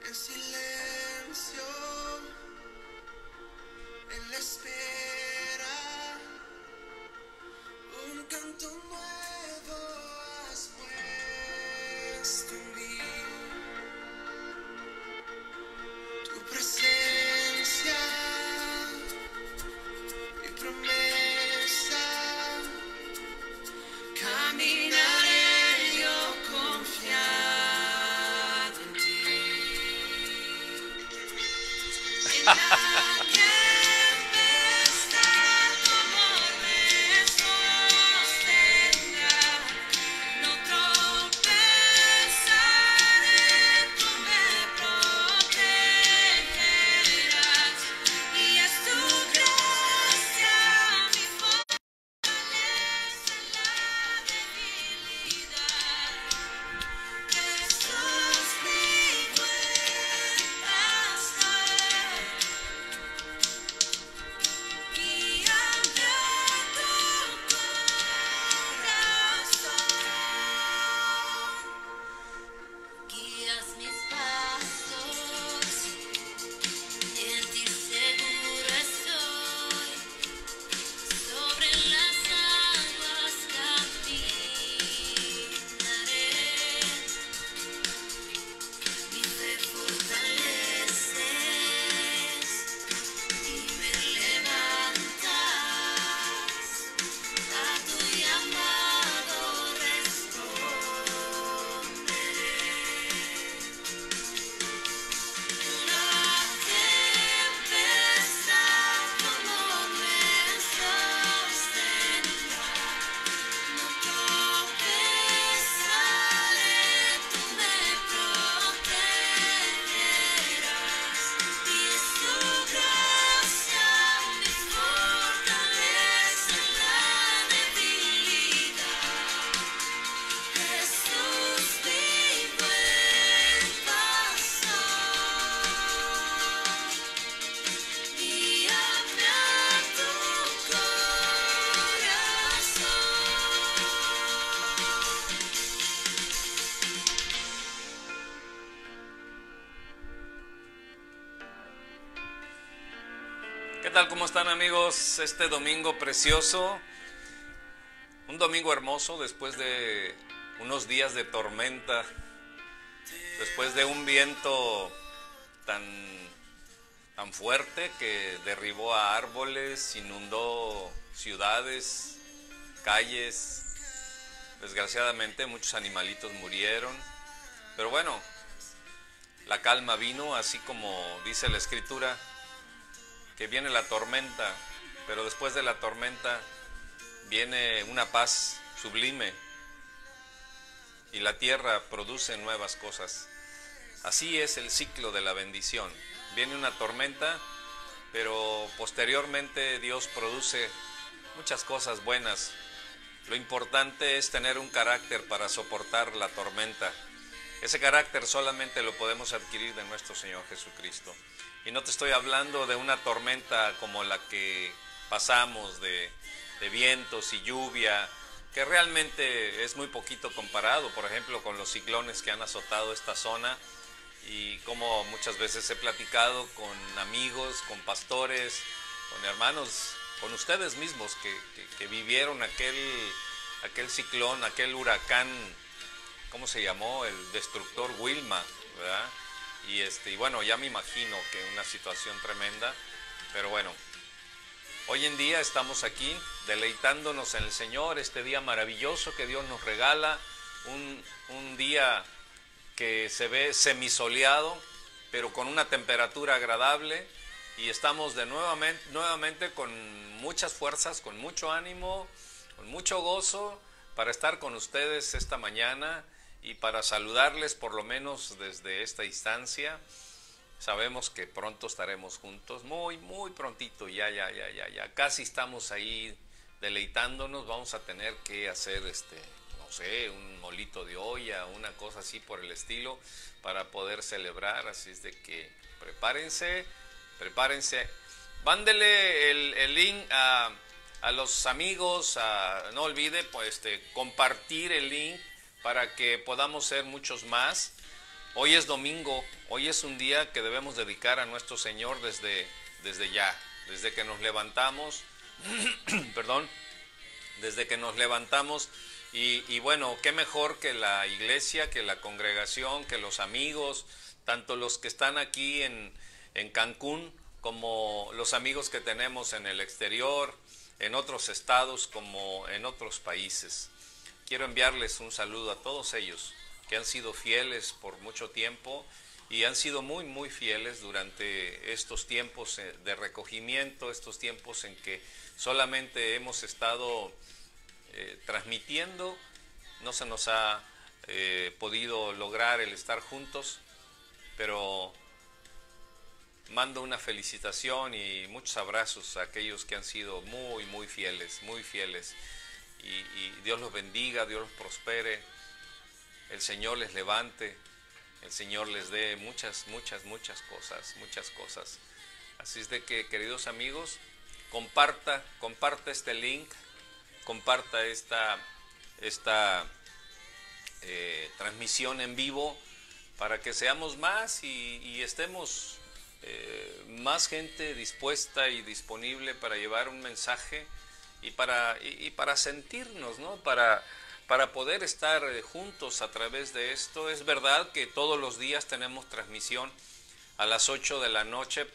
en silencio, en la espera, un canto nuevo has puesto en mí. Tu presencia, mi promesa, caminaré yo confiado en ti. En la tempestad tu amor me sostendrá, no tropezaré, tú me protegerás, y es tu gracia mi fortaleza en la debilidad. Jesús, mi buen pastor, guíame a tu corazón. Guías mis pasos, en ti seguro estoy, sobre las aguas caminaré. Mi fe fortaleces y me levantas, a tu llamado responderé. En la tempestad tu amor me sostendrá, no tropezaré, tú me protegerás, y es tu gracia mi fortaleza en la debilidad. Jesús, mi buen pastor, guíame a tu corazón. ¿Qué tal? ¿Cómo están, amigos? Este domingo precioso, un domingo hermoso después de unos días de tormenta, después de un viento tan fuerte que derribó a árboles, inundó ciudades, calles. Desgraciadamente muchos animalitos murieron, pero bueno, la calma vino, así como dice la Escritura, que viene la tormenta, pero después de la tormenta viene una paz sublime y la tierra produce nuevas cosas. Así es el ciclo de la bendición. Viene una tormenta, pero posteriormente Dios produce muchas cosas buenas. Lo importante es tener un carácter para soportar la tormenta. Ese carácter solamente lo podemos adquirir de nuestro Señor Jesucristo. Y no te estoy hablando de una tormenta como la que pasamos, de vientos y lluvia, que realmente es muy poquito comparado, por ejemplo, con los ciclones que han azotado esta zona, y como muchas veces he platicado con amigos, con pastores, con hermanos, con ustedes mismos que vivieron aquel ciclón, aquel huracán, ¿cómo se llamó? El destructor Wilma, ¿verdad? Y bueno, ya me imagino que una situación tremenda, pero bueno, hoy en día estamos aquí deleitándonos en el Señor, este día maravilloso que Dios nos regala, un día que se ve semisoleado, pero con una temperatura agradable, y estamos nuevamente con muchas fuerzas, con mucho ánimo, con mucho gozo, para estar con ustedes esta mañana y para saludarles por lo menos desde esta instancia. Sabemos que pronto estaremos juntos, muy prontito, ya casi estamos ahí deleitándonos. Vamos a tener que hacer no sé, un molito de olla, una cosa así por el estilo, para poder celebrar. Así es de que prepárense, mándele el link a los amigos, no olvide pues compartir el link para que podamos ser muchos más. Hoy es domingo, hoy es un día que debemos dedicar a nuestro Señor desde ya, desde que nos levantamos, perdón, desde que nos levantamos y bueno, qué mejor que la iglesia, que la congregación, que los amigos, tanto los que están aquí en Cancún como los amigos que tenemos en el exterior, en otros estados como en otros países. Quiero enviarles un saludo a todos ellos que han sido fieles por mucho tiempo y han sido muy fieles durante estos tiempos de recogimiento, estos tiempos en que solamente hemos estado transmitiendo, no se nos ha podido lograr el estar juntos, pero mando una felicitación y muchos abrazos a aquellos que han sido muy fieles, y Dios los bendiga, Dios los prospere, el Señor les levante, el Señor les dé muchas cosas. Así es de que, queridos amigos, comparta este link, comparta esta transmisión en vivo para que seamos más y estemos más gente dispuesta y disponible para llevar un mensaje y para sentirnos, ¿no? Para poder estar juntos a través de esto. Es verdad que todos los días tenemos transmisión a las 8 de la noche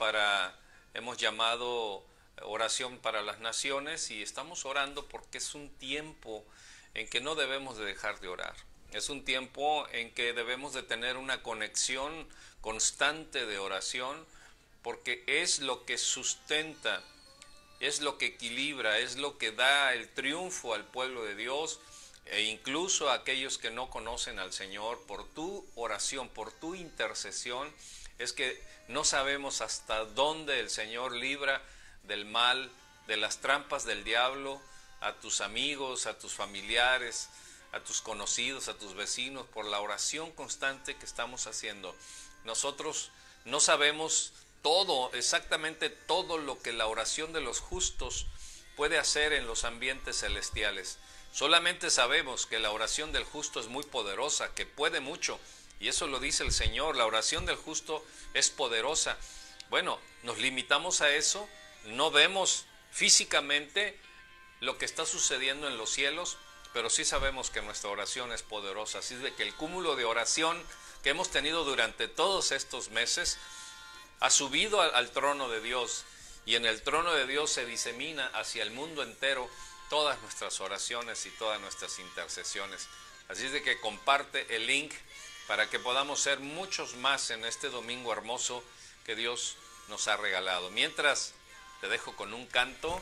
hemos llamado oración para las naciones y estamos orando porque es un tiempo en que no debemos de dejar de orar. Es un tiempo en que debemos de tener una conexión constante de oración porque es lo que sustenta, es lo que equilibra, es lo que da el triunfo al pueblo de Dios e incluso a aquellos que no conocen al Señor. Por tu oración, por tu intercesión, es que no sabemos hasta dónde el Señor libra del mal, de las trampas del diablo, a tus amigos, a tus familiares, a tus conocidos, a tus vecinos, por la oración constante que estamos haciendo. Nosotros no sabemos todo, exactamente todo lo que la oración de los justos puede hacer en los ambientes celestiales. Solamente sabemos que la oración del justo es muy poderosa, que puede mucho, y eso lo dice el Señor, la oración del justo es poderosa. Bueno, nos limitamos a eso, no vemos físicamente lo que está sucediendo en los cielos, pero sí sabemos que nuestra oración es poderosa. Así es de que el cúmulo de oración que hemos tenido durante todos estos meses ha subido al trono de Dios, y en el trono de Dios se disemina hacia el mundo entero todas nuestras oraciones y todas nuestras intercesiones. Así es de que comparte el link para que podamos ser muchos más en este domingo hermoso que Dios nos ha regalado. Mientras, te dejo con un canto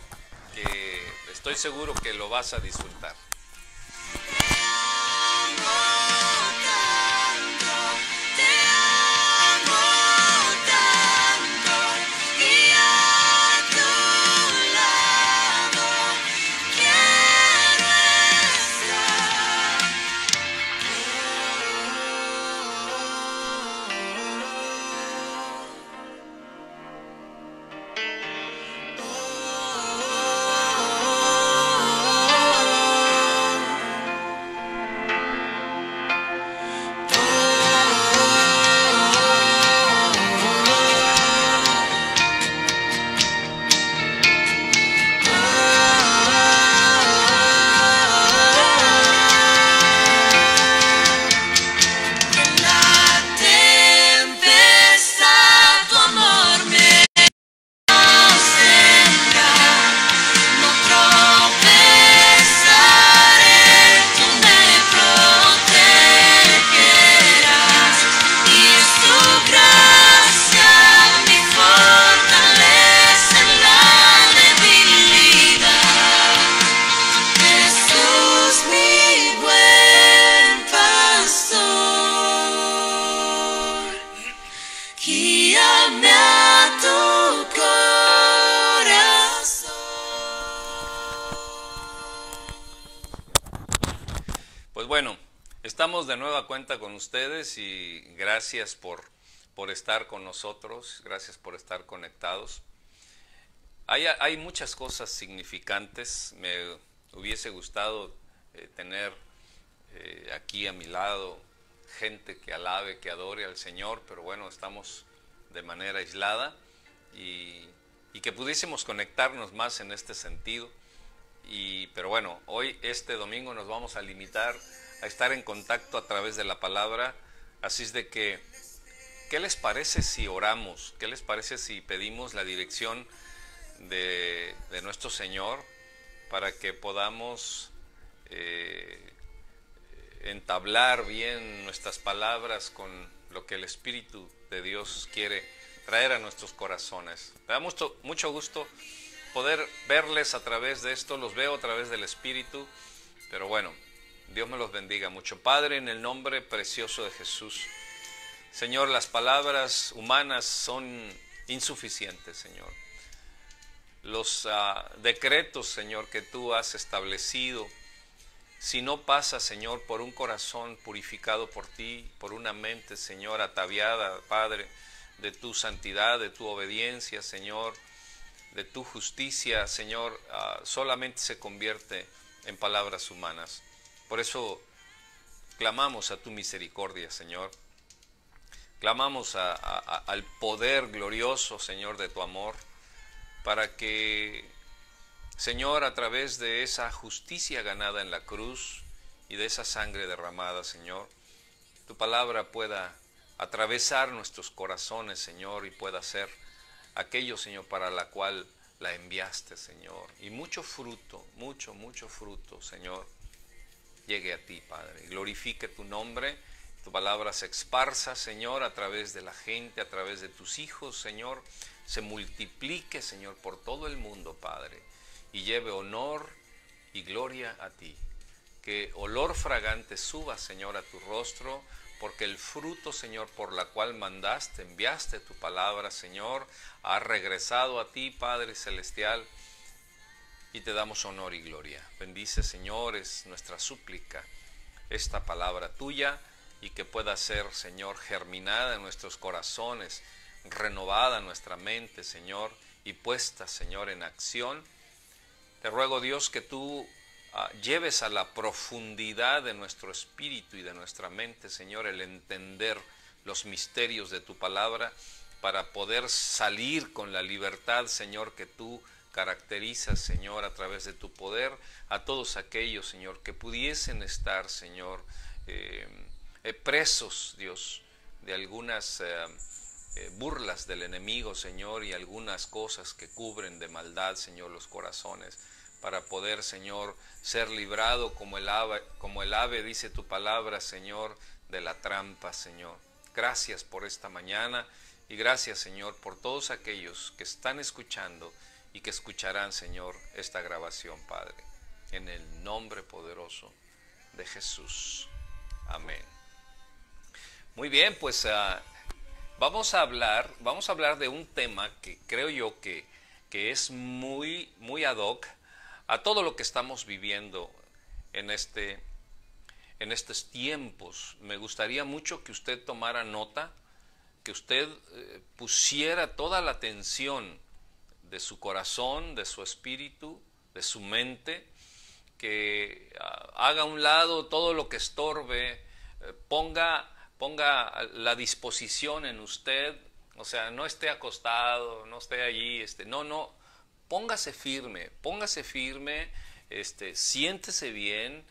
que estoy seguro que lo vas a disfrutar. Bueno, estamos de nueva cuenta con ustedes y gracias por estar con nosotros, gracias por estar conectados. Hay muchas cosas significantes. Me hubiese gustado tener aquí a mi lado gente que alabe, que adore al Señor, pero bueno, estamos de manera aislada y que pudiésemos conectarnos más en este sentido. Pero bueno, hoy, este domingo, nos vamos a limitar a estar en contacto a través de la palabra. Así es de que, ¿qué les parece si oramos? ¿Qué les parece si pedimos la dirección de nuestro Señor para que podamos entablar bien nuestras palabras con lo que el Espíritu de Dios quiere traer a nuestros corazones? Me da mucho gusto poder verles a través de esto, los veo a través del Espíritu, pero bueno, Dios me los bendiga mucho. Padre, en el nombre precioso de Jesús, Señor, las palabras humanas son insuficientes, Señor. Los decretos, Señor, que tú has establecido, si no pasa, Señor, por un corazón purificado por ti, por una mente, Señor, ataviada, Padre, de tu santidad, de tu obediencia, Señor, de tu justicia, Señor, solamente se convierte en palabras humanas. Por eso clamamos a tu misericordia, Señor. Clamamos al poder glorioso, Señor, de tu amor, para que, Señor, a través de esa justicia ganada en la cruz y de esa sangre derramada, Señor, tu palabra pueda atravesar nuestros corazones, Señor, y pueda ser aquello, Señor, para la cual la enviaste, Señor. Y mucho fruto, mucho fruto, Señor, llegue a ti, Padre. Glorifique tu nombre, tu palabra se esparza, Señor, a través de la gente, a través de tus hijos, Señor, se multiplique, Señor, por todo el mundo, Padre, y lleve honor y gloria a ti. Que olor fragante suba, Señor, a tu rostro, porque el fruto, Señor, por la cual mandaste, enviaste tu palabra, Señor, ha regresado a ti, Padre Celestial, y te damos honor y gloria. Bendice, Señor, es nuestra súplica, esta palabra tuya, y que pueda ser, Señor, germinada en nuestros corazones, renovada en nuestra mente, Señor, y puesta, Señor, en acción. Te ruego, Dios, que tú lleves a la profundidad de nuestro espíritu y de nuestra mente, Señor, el entender los misterios de tu palabra para poder salir con la libertad, Señor, que tú caracterizas, Señor, a través de tu poder, a todos aquellos, Señor, que pudiesen estar, Señor, presos, Dios, de algunas burlas del enemigo, Señor, y algunas cosas que cubren de maldad, Señor, los corazones, para poder, Señor, ser librado como el ave, dice tu palabra, Señor, de la trampa, Señor. Gracias por esta mañana y gracias, Señor, por todos aquellos que están escuchando y que escucharán, Señor, esta grabación, Padre. En el nombre poderoso de Jesús. Amén. Muy bien, pues vamos a hablar de un tema que creo yo que es muy ad hoc a todo lo que estamos viviendo en estos tiempos. Me gustaría mucho que usted tomara nota, que usted pusiera toda la atención de su corazón, de su espíritu, de su mente, que haga a un lado todo lo que estorbe, ponga la disposición en usted, o sea, no esté acostado, no esté allí, no, póngase firme, siéntese bien,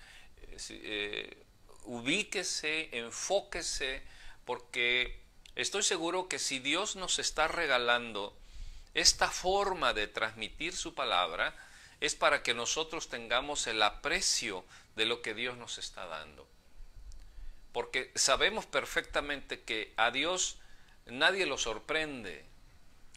ubíquese, enfóquese, porque estoy seguro que si Dios nos está regalando esta forma de transmitir su palabra, es para que nosotros tengamos el aprecio de lo que Dios nos está dando. Porque sabemos perfectamente que a Dios nadie lo sorprende.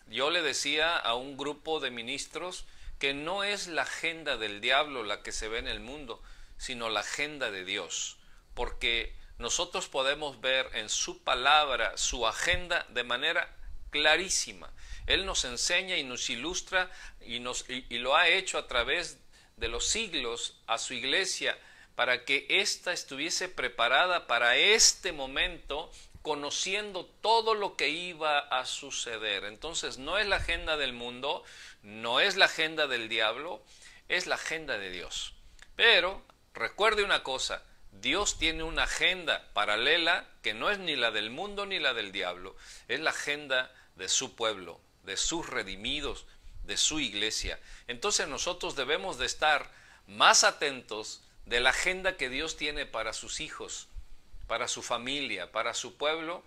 Yo le decía a un grupo de ministros que no es la agenda del diablo la que se ve en el mundo, sino la agenda de Dios. Porque nosotros podemos ver en su palabra su agenda de manera clarísima. Él nos enseña y nos ilustra y lo ha hecho a través de los siglos a su iglesia para que ésta estuviese preparada para este momento, conociendo todo lo que iba a suceder. Entonces no es la agenda del mundo, no es la agenda del diablo, es la agenda de Dios. Pero recuerde una cosa, Dios tiene una agenda paralela que no es ni la del mundo ni la del diablo, es la agenda de su pueblo, de sus redimidos, de su iglesia. Entonces nosotros debemos de estar más atentos de la agenda que Dios tiene para sus hijos, para su familia, para su pueblo,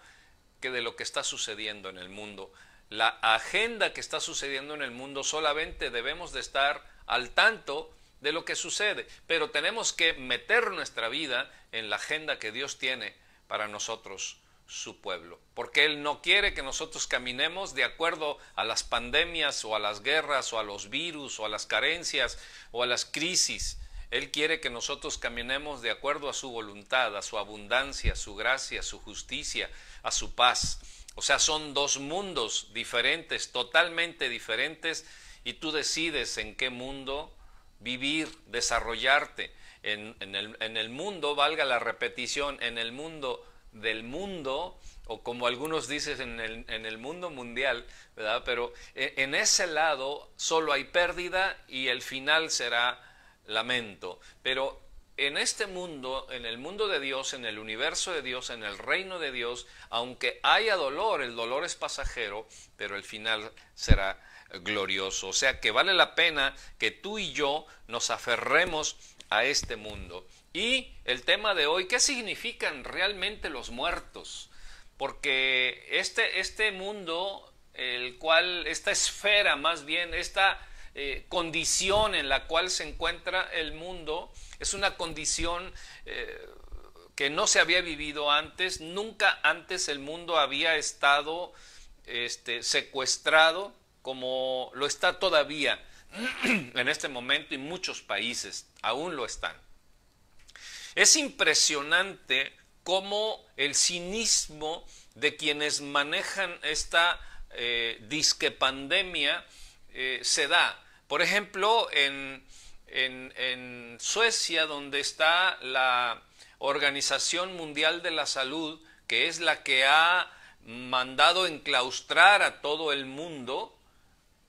que de lo que está sucediendo en el mundo. La agenda que está sucediendo en el mundo, solamente debemos de estar al tanto de lo que sucede, pero tenemos que meter nuestra vida en la agenda que Dios tiene para nosotros, su pueblo, porque Él no quiere que nosotros caminemos de acuerdo a las pandemias o a las guerras o a los virus o a las carencias o a las crisis. Él quiere que nosotros caminemos de acuerdo a su voluntad, a su abundancia, a su gracia, a su justicia, a su paz. O sea, son dos mundos diferentes, totalmente diferentes, y tú decides en qué mundo vivir, desarrollarte. En el mundo, valga la repetición, en el mundo del mundo, o como algunos dicen, en el mundo mundial, ¿verdad? Pero en ese lado solo hay pérdida y el final será lamento. Pero en este mundo, en el mundo de Dios, en el universo de Dios, en el reino de Dios, aunque haya dolor, el dolor es pasajero, pero el final será glorioso. O sea que vale la pena que tú y yo nos aferremos a este mundo. Y el tema de hoy, ¿qué significan realmente los muertos? Porque este mundo, esta esfera más bien, esta condición en la cual se encuentra el mundo, es una condición que no se había vivido antes. Nunca antes el mundo había estado secuestrado como lo está todavía en este momento, y muchos países aún lo están. Es impresionante cómo el cinismo de quienes manejan esta disque pandemia se da. Por ejemplo, en Suecia, donde está la Organización Mundial de la Salud, que es la que ha mandado enclaustrar a todo el mundo,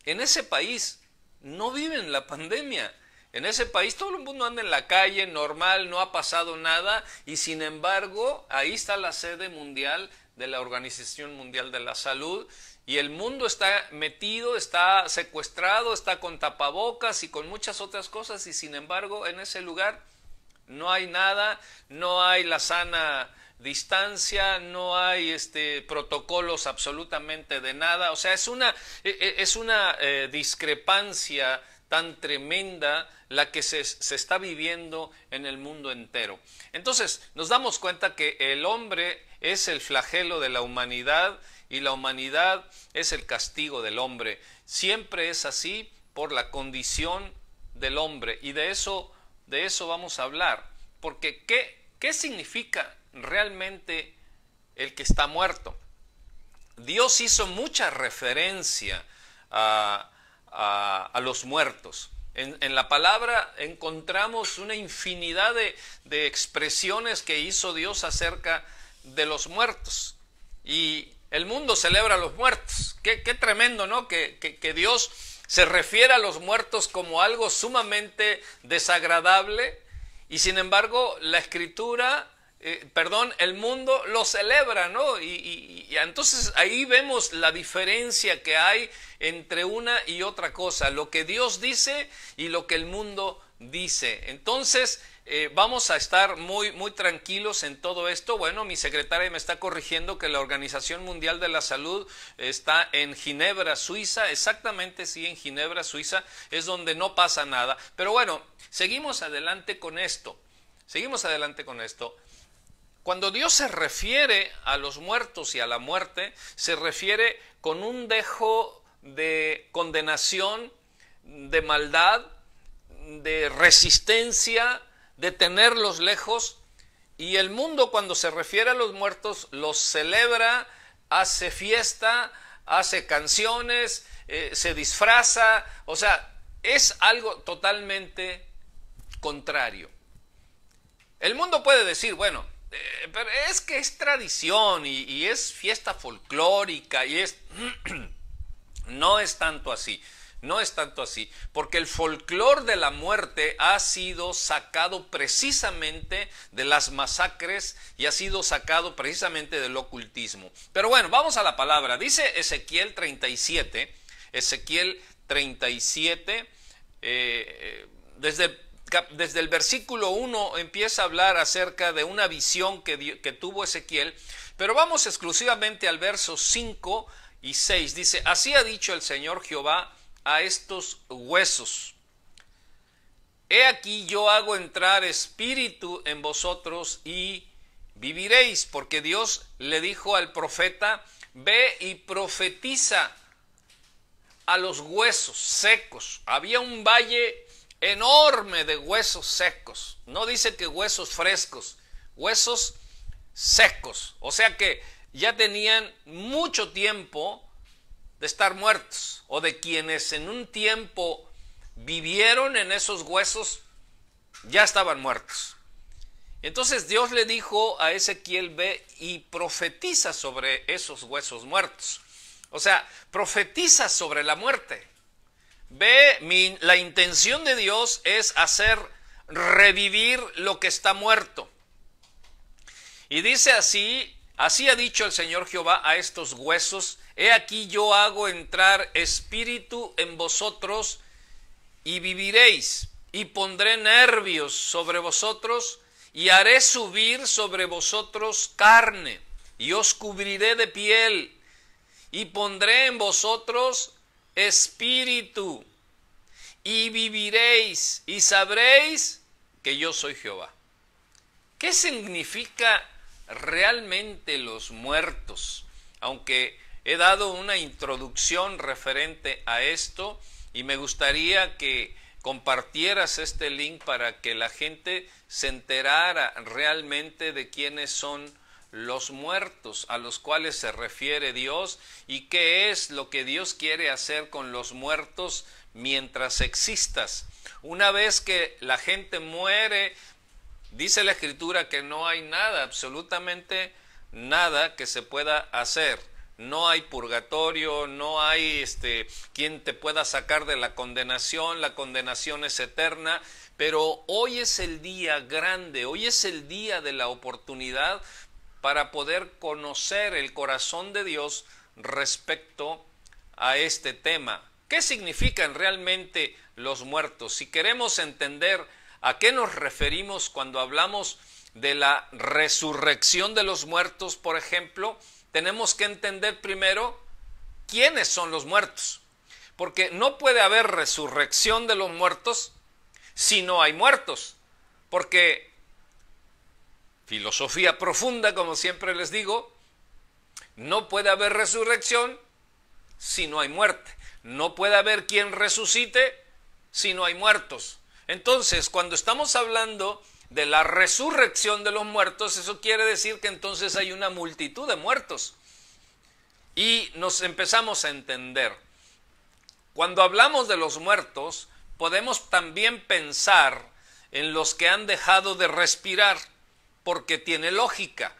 en ese país no viven la pandemia. En ese país todo el mundo anda en la calle normal, no ha pasado nada, y sin embargo ahí está la sede mundial de la Organización Mundial de la Salud, y el mundo está metido, está secuestrado, está con tapabocas y con muchas otras cosas, y sin embargo en ese lugar no hay nada, no hay la sana distancia, no hay protocolos absolutamente de nada. O sea, es una discrepancia tan tremenda la que se está viviendo en el mundo entero. Entonces nos damos cuenta que el hombre es el flagelo de la humanidad y la humanidad es el castigo del hombre. Siempre es así por la condición del hombre, y de eso vamos a hablar. Porque ¿qué significa realmente el que está muerto? Dios hizo mucha referencia a los muertos. En la palabra encontramos una infinidad de expresiones que hizo Dios acerca de los muertos. Y el mundo celebra a los muertos. Qué tremendo, ¿no? Que Dios se refiere a los muertos como algo sumamente desagradable, y sin embargo la Escritura, el mundo lo celebra, ¿no? Y entonces ahí vemos la diferencia que hay entre una y otra cosa, lo que Dios dice y lo que el mundo dice. Entonces vamos a estar muy tranquilos en todo esto. Bueno, mi secretaria me está corrigiendo que la Organización Mundial de la Salud está en Ginebra, Suiza. Exactamente, sí, en Ginebra, Suiza, es donde no pasa nada. Pero bueno, seguimos adelante con esto. Cuando Dios se refiere a los muertos y a la muerte, se refiere con un dejo de condenación, de maldad, de resistencia, de tenerlos lejos. Y el mundo, cuando se refiere a los muertos, los celebra, hace fiesta, hace canciones, se disfraza. O sea, es algo totalmente contrario. El mundo puede decir, bueno, pero es que es tradición y es fiesta folclórica y es... No es tanto así. No es tanto así, porque el folclore de la muerte ha sido sacado precisamente de las masacres y ha sido sacado precisamente del ocultismo. Pero bueno, vamos a la palabra. Dice Ezequiel 37, desde el versículo 1 empieza a hablar acerca de una visión que tuvo Ezequiel, pero vamos exclusivamente al verso 5 y 6. Dice, así ha dicho el Señor Jehová a estos huesos. He aquí yo hago entrar espíritu en vosotros y viviréis, porque Dios le dijo al profeta, ve y profetiza a los huesos secos. Había un valle enorme de huesos secos. No dice que huesos frescos, huesos secos. O sea que ya tenían mucho tiempo de estar muertos, o de quienes en un tiempo vivieron en esos huesos, ya estaban muertos. Entonces Dios le dijo a Ezequiel, ve y profetiza sobre esos huesos muertos. O sea, profetiza sobre la muerte. Ve, la intención de Dios es hacer revivir lo que está muerto. Y dice así ha dicho el Señor Jehová a estos huesos, he aquí yo hago entrar espíritu en vosotros y viviréis, y pondré nervios sobre vosotros, y haré subir sobre vosotros carne, y os cubriré de piel, y pondré en vosotros espíritu, y viviréis, y sabréis que yo soy Jehová. ¿Qué significa realmente los muertos? Aunque he dado una introducción referente a esto, y me gustaría que compartieras este link para que la gente se enterara realmente de quiénes son los muertos a los cuales se refiere Dios y qué es lo que Dios quiere hacer con los muertos mientras existas. Una vez que la gente muere, dice la Escritura que no hay nada, absolutamente nada que se pueda hacer. No hay purgatorio, no hay quien te pueda sacar de la condenación es eterna, pero hoy es el día grande, hoy es el día de la oportunidad para poder conocer el corazón de Dios respecto a este tema. ¿Qué significan realmente los muertos? Si queremos entender a qué nos referimos cuando hablamos de la resurrección de los muertos, por ejemplo, tenemos que entender primero quiénes son los muertos, porque no puede haber resurrección de los muertos si no hay muertos, porque filosofía profunda, como siempre les digo, no puede haber resurrección si no hay muerte, no puede haber quien resucite si no hay muertos. Entonces, cuando estamos hablando de la resurrección de los muertos, eso quiere decir que entonces hay una multitud de muertos. Y nos empezamos a entender. Cuando hablamos de los muertos, podemos también pensar en los que han dejado de respirar, porque tiene lógica.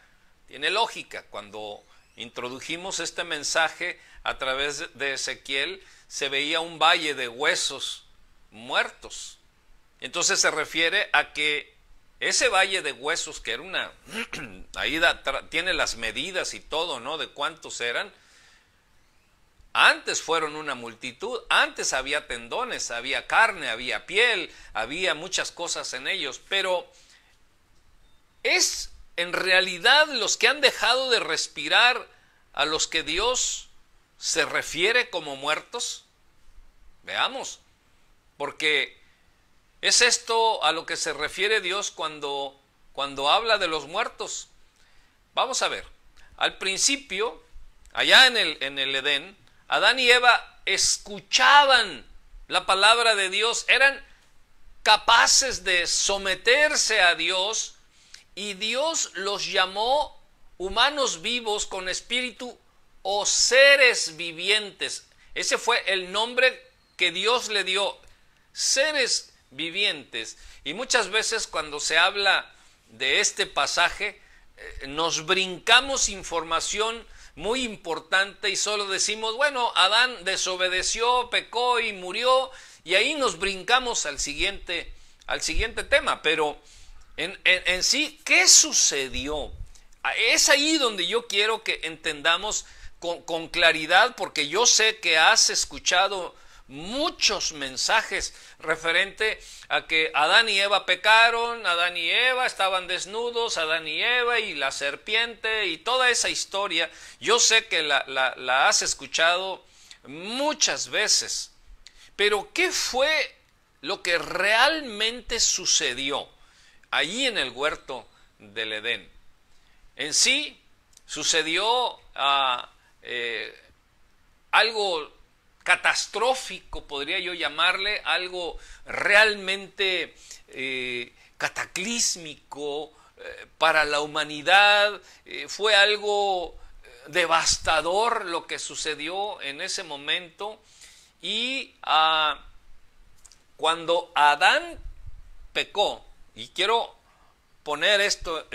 Tiene lógica. Cuando introdujimos este mensaje a través de Ezequiel, se veía un valle de huesos muertos. Entonces se refiere a que ese valle de huesos, que era ahí tiene las medidas y todo, ¿no? De cuántos eran. Antes fueron una multitud, antes había tendones, había carne, había piel, había muchas cosas en ellos, pero es en realidad los que han dejado de respirar a los que Dios se refiere como muertos. Veamos, porque es esto a lo que se refiere Dios cuando habla de los muertos. Vamos a ver, al principio, allá en el Edén, Adán y Eva escuchaban la palabra de Dios, eran capaces de someterse a Dios, y Dios los llamó humanos vivos con espíritu o seres vivientes. Ese fue el nombre que Dios le dio, seres vivientes. Y muchas veces cuando se habla de este pasaje, nos brincamos información muy importante y solo decimos, bueno, Adán desobedeció, pecó y murió, y ahí nos brincamos al siguiente tema. Pero en sí, ¿qué sucedió? Es ahí donde yo quiero que entendamos con claridad, porque yo sé que has escuchado muchos mensajes referente a que Adán y Eva pecaron, Adán y Eva estaban desnudos, Adán y Eva y la serpiente y toda esa historia. Yo sé que la has escuchado muchas veces, pero ¿qué fue lo que realmente sucedió allí en el huerto del Edén? En sí sucedió algo catastrófico, podría yo llamarle, algo realmente cataclísmico para la humanidad. Fue algo devastador lo que sucedió en ese momento. Y cuando Adán pecó, y quiero poner esto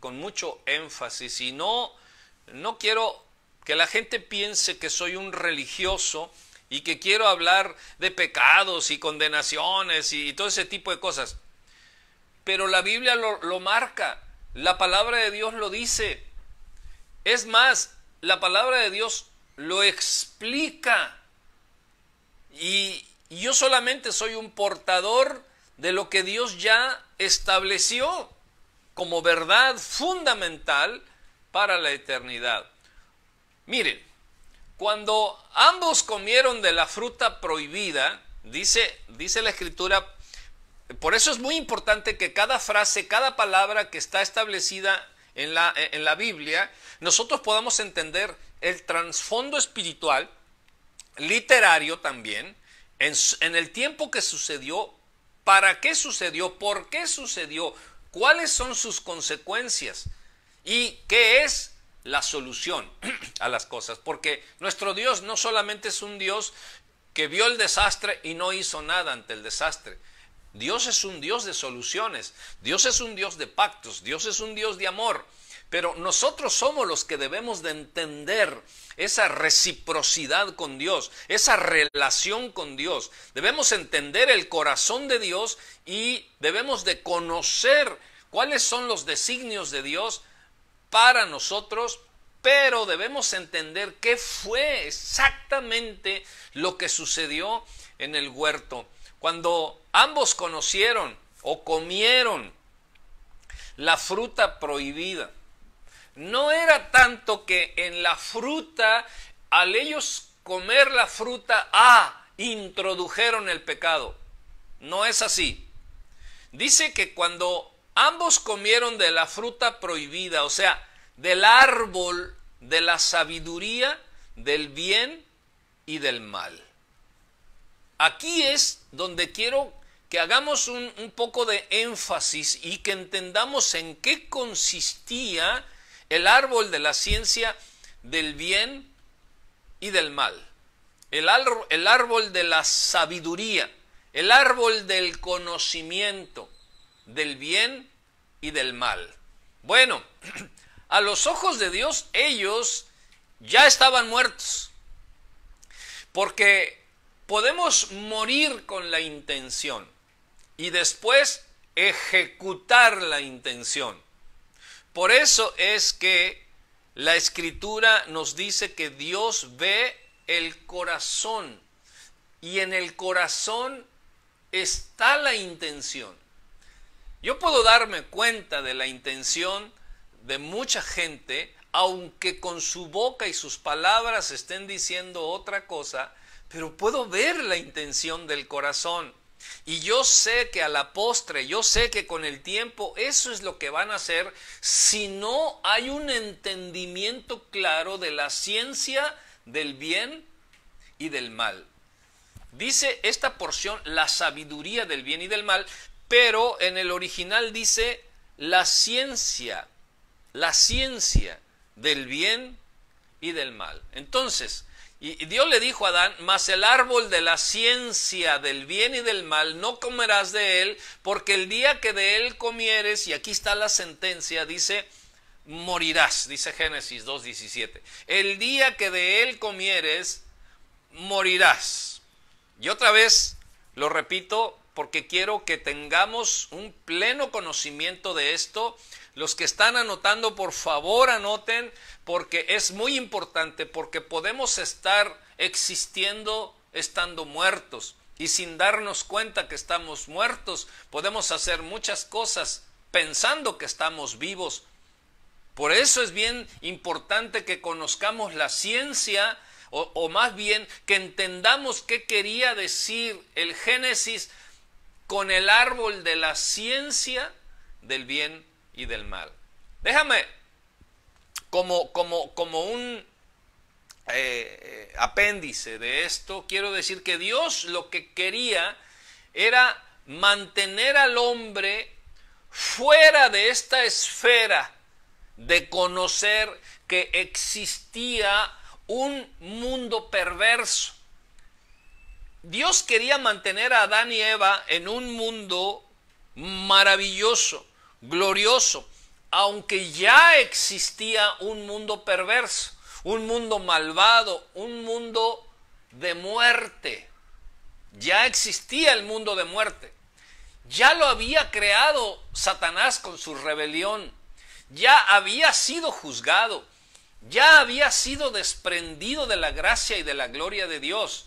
con mucho énfasis, y no quiero que la gente piense que soy un religioso y que quiero hablar de pecados y condenaciones y todo ese tipo de cosas. Pero la Biblia lo marca, la palabra de Dios lo dice. Es más, la palabra de Dios lo explica. Y yo solamente soy un portador de lo que Dios ya estableció como verdad fundamental para la eternidad. Miren, cuando ambos comieron de la fruta prohibida, dice la Escritura, por eso es muy importante que cada frase, cada palabra que está establecida en la Biblia, nosotros podamos entender el trasfondo espiritual, literario también, en el tiempo que sucedió, para qué sucedió, por qué sucedió, cuáles son sus consecuencias y qué es la solución a las cosas. Porque nuestro Dios no solamente es un Dios que vio el desastre y no hizo nada ante el desastre. Dios es un Dios de soluciones, Dios es un Dios de pactos, Dios es un Dios de amor. Pero nosotros somos los que debemos de entender esa reciprocidad con Dios, esa relación con Dios. Debemos entender el corazón de Dios y debemos de conocer cuáles son los designios de Dios para nosotros, pero debemos entender qué fue exactamente lo que sucedió en el huerto. Cuando ambos conocieron o comieron la fruta prohibida, no era tanto que en la fruta, al ellos comer la fruta, introdujeron el pecado. No es así. Dice que cuando ambos comieron de la fruta prohibida, o sea, del árbol de la sabiduría, del bien y del mal. Aquí es donde quiero que hagamos un poco de énfasis y que entendamos en qué consistía el árbol de la ciencia del bien y del mal. El árbol de la sabiduría, el árbol del conocimiento, del bien y del mal. Bueno, a los ojos de Dios ellos ya estaban muertos, porque podemos morir con la intención y después ejecutar la intención. Por eso es que la Escritura nos dice que Dios ve el corazón y en el corazón está la intención. Yo puedo darme cuenta de la intención de mucha gente, aunque con su boca y sus palabras estén diciendo otra cosa, pero puedo ver la intención del corazón. Y yo sé que a la postre, yo sé que con el tiempo eso es lo que van a hacer si no hay un entendimiento claro de la ciencia del bien y del mal. Dice esta porción la sabiduría del bien y del mal, pero en el original dice la ciencia del bien y del mal. Entonces, y Dios le dijo a Adán, mas el árbol de la ciencia del bien y del mal no comerás de él, porque el día que de él comieres, y aquí está la sentencia, dice, morirás, dice Génesis 2:17. El día que de él comieres, morirás. Y otra vez lo repito porque quiero que tengamos un pleno conocimiento de esto. Los que están anotando, por favor anoten, porque es muy importante, porque podemos estar existiendo estando muertos. Y sin darnos cuenta que estamos muertos, podemos hacer muchas cosas pensando que estamos vivos. Por eso es bien importante que conozcamos la ciencia, o más bien que entendamos qué quería decir el Génesis con el árbol de la ciencia del bien y del mal. Déjame, como un apéndice de esto, quiero decir que Dios lo que quería era mantener al hombre fuera de esta esfera de conocer que existía un mundo perverso. Dios quería mantener a Adán y Eva en un mundo maravilloso, glorioso, aunque ya existía un mundo perverso, un mundo malvado, un mundo de muerte. Ya existía el mundo de muerte. Ya lo había creado Satanás con su rebelión. Ya había sido juzgado. Ya había sido desprendido de la gracia y de la gloria de Dios.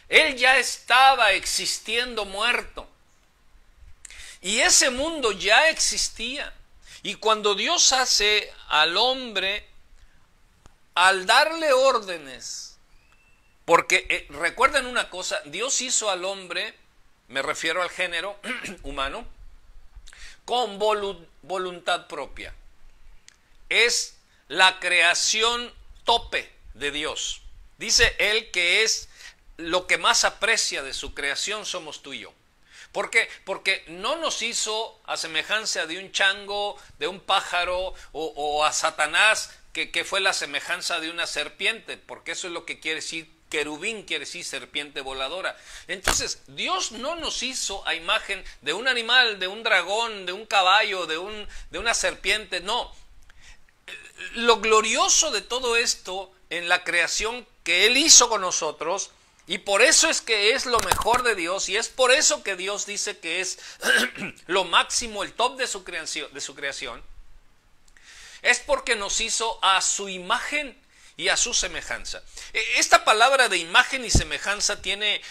Él ya estaba existiendo muerto. Y ese mundo ya existía. Y cuando Dios hace al hombre, al darle órdenes, porque recuerden una cosa, Dios hizo al hombre, me refiero al género humano, con voluntad propia. Es la creación tope de Dios. Dice él que es lo que más aprecia de su creación somos tú y yo. ¿Por qué? Porque no nos hizo a semejanza de un chango, de un pájaro o a Satanás, que fue la semejanza de una serpiente, porque eso es lo que quiere decir querubín, quiere decir serpiente voladora. Entonces, Dios no nos hizo a imagen de un animal, de un dragón, de un caballo, de una serpiente, no. Lo glorioso de todo esto en la creación que Él hizo con nosotros, y por eso es que es lo mejor de Dios, y es por eso que Dios dice que es lo máximo, el top de su creación, es porque nos hizo a su imagen y a su semejanza. Esta palabra de imagen y semejanza tiene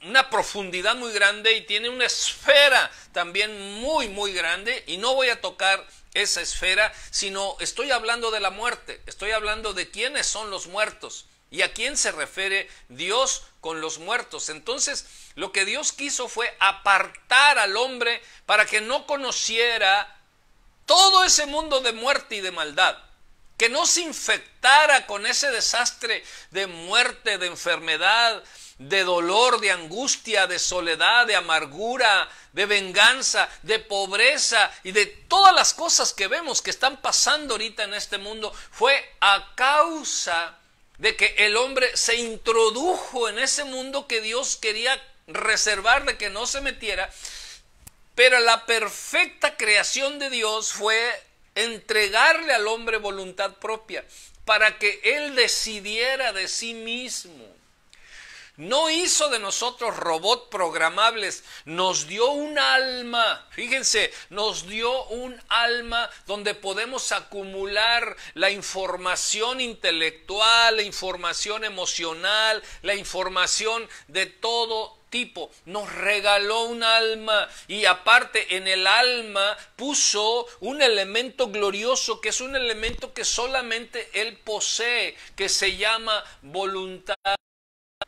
una profundidad muy grande y tiene una esfera también muy, muy grande, y no voy a tocar esa esfera, sino estoy hablando de la muerte, estoy hablando de quiénes son los muertos. ¿Y a quién se refiere Dios con los muertos? Entonces, lo que Dios quiso fue apartar al hombre para que no conociera todo ese mundo de muerte y de maldad. Que no se infectara con ese desastre de muerte, de enfermedad, de dolor, de angustia, de soledad, de amargura, de venganza, de pobreza y de todas las cosas que vemos que están pasando ahorita en este mundo. Fue a causa de que el hombre se introdujo en ese mundo que Dios quería reservar, de que no se metiera. Pero la perfecta creación de Dios fue entregarle al hombre voluntad propia para que él decidiera de sí mismo. No hizo de nosotros robots programables, nos dio un alma, fíjense, nos dio un alma donde podemos acumular la información intelectual, la información emocional, la información de todo tipo. Nos regaló un alma, y aparte en el alma puso un elemento glorioso, que es un elemento que solamente Él posee, que se llama voluntad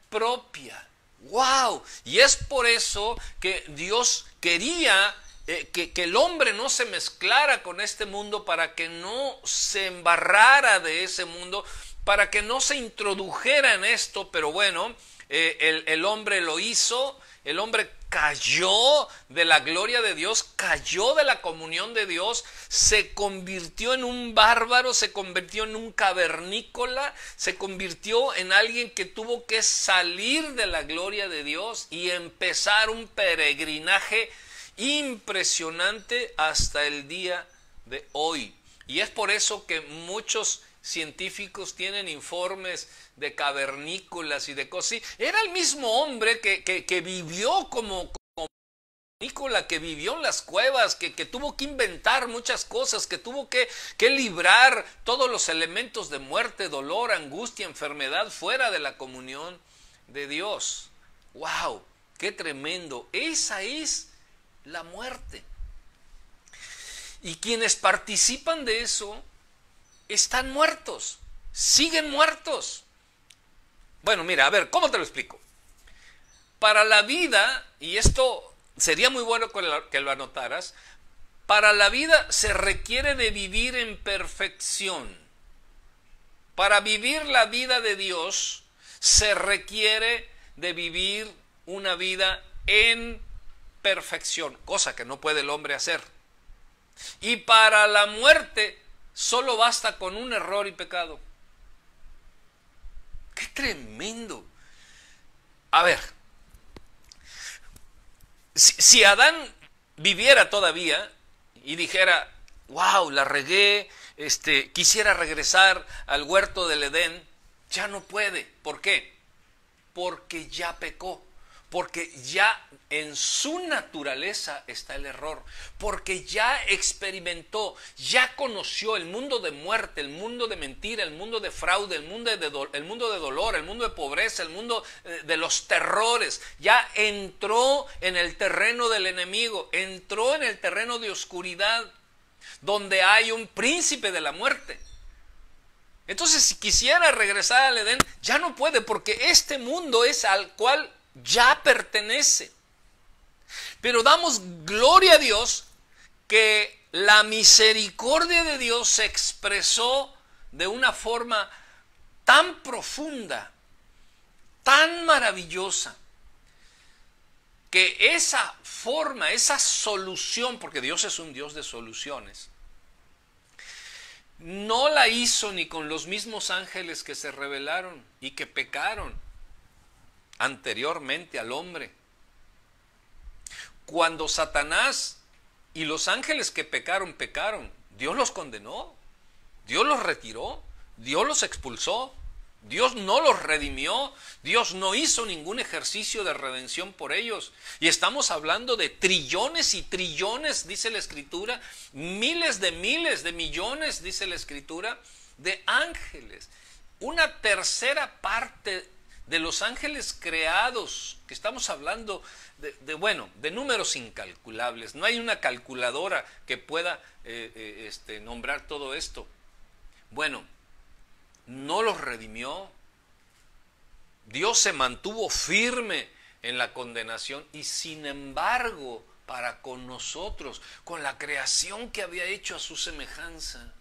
propia. ¡Wow! Y es por eso que Dios quería que el hombre no se mezclara con este mundo, para que no se embarrara de ese mundo, para que no se introdujera en esto. Pero bueno, el hombre lo hizo, el hombre cayó de la gloria de Dios, cayó de la comunión de Dios, se convirtió en un bárbaro, se convirtió en un cavernícola, se convirtió en alguien que tuvo que salir de la gloria de Dios y empezar un peregrinaje impresionante hasta el día de hoy. Y es por eso que muchos científicos tienen informes de cavernícolas y de cosas. Sí, era el mismo hombre que vivió como cavernícola, que vivió en las cuevas, que tuvo que inventar muchas cosas, que tuvo que librar todos los elementos de muerte, dolor, angustia, enfermedad fuera de la comunión de Dios. ¡Wow! ¡Qué tremendo! Esa es la muerte. Y quienes participan de eso están muertos, siguen muertos. Bueno, mira, a ver, ¿cómo te lo explico? Para la vida, y esto sería muy bueno que lo anotaras, para la vida se requiere de vivir en perfección. Para vivir la vida de Dios se requiere de vivir una vida en perfección, cosa que no puede el hombre hacer. Y para la muerte solo basta con un error y pecado. ¡Qué tremendo! A ver, si Adán viviera todavía y dijera, wow, la regué, quisiera regresar al huerto del Edén, ya no puede. ¿Por qué? Porque ya pecó. Porque ya en su naturaleza está el error, porque ya experimentó, ya conoció el mundo de muerte, el mundo de mentira, el mundo de fraude, el mundo de dolor, el mundo de pobreza, el mundo de los terrores. Ya entró en el terreno del enemigo, entró en el terreno de oscuridad, donde hay un príncipe de la muerte. Entonces, si quisiera regresar al Edén, ya no puede, porque este mundo es al cual ya pertenece. Pero damos gloria a Dios que la misericordia de Dios se expresó de una forma tan profunda, tan maravillosa, que esa forma, esa solución, porque Dios es un Dios de soluciones, no la hizo ni con los mismos ángeles que se rebelaron y que pecaron anteriormente al hombre. Cuando Satanás y los ángeles que pecaron, Dios los condenó, Dios los retiró, Dios los expulsó, Dios no los redimió, Dios no hizo ningún ejercicio de redención por ellos. Y estamos hablando de trillones y trillones, dice la Escritura, miles de millones, dice la Escritura, de ángeles. Una tercera parte de los ángeles creados, que estamos hablando de números incalculables. No hay una calculadora que pueda nombrar todo esto. Bueno, no los redimió. Dios se mantuvo firme en la condenación y sin embargo, para con nosotros, con la creación que había hecho a su semejanza,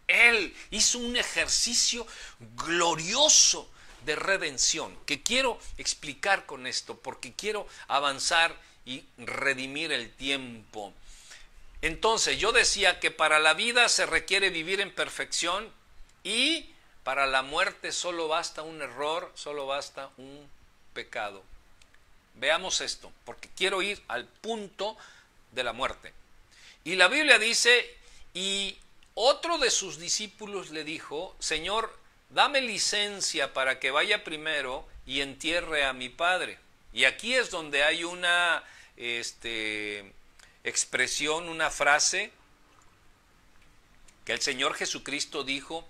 Él hizo un ejercicio glorioso de redención, que quiero explicar con esto, porque quiero avanzar y redimir el tiempo. Entonces, yo decía que para la vida se requiere vivir en perfección y para la muerte solo basta un error, solo basta un pecado. Veamos esto, porque quiero ir al punto de la muerte. Y la Biblia dice, y otro de sus discípulos le dijo, Señor, dame licencia para que vaya primero y entierre a mi padre. Y aquí es donde hay una expresión, una frase que el Señor Jesucristo dijo,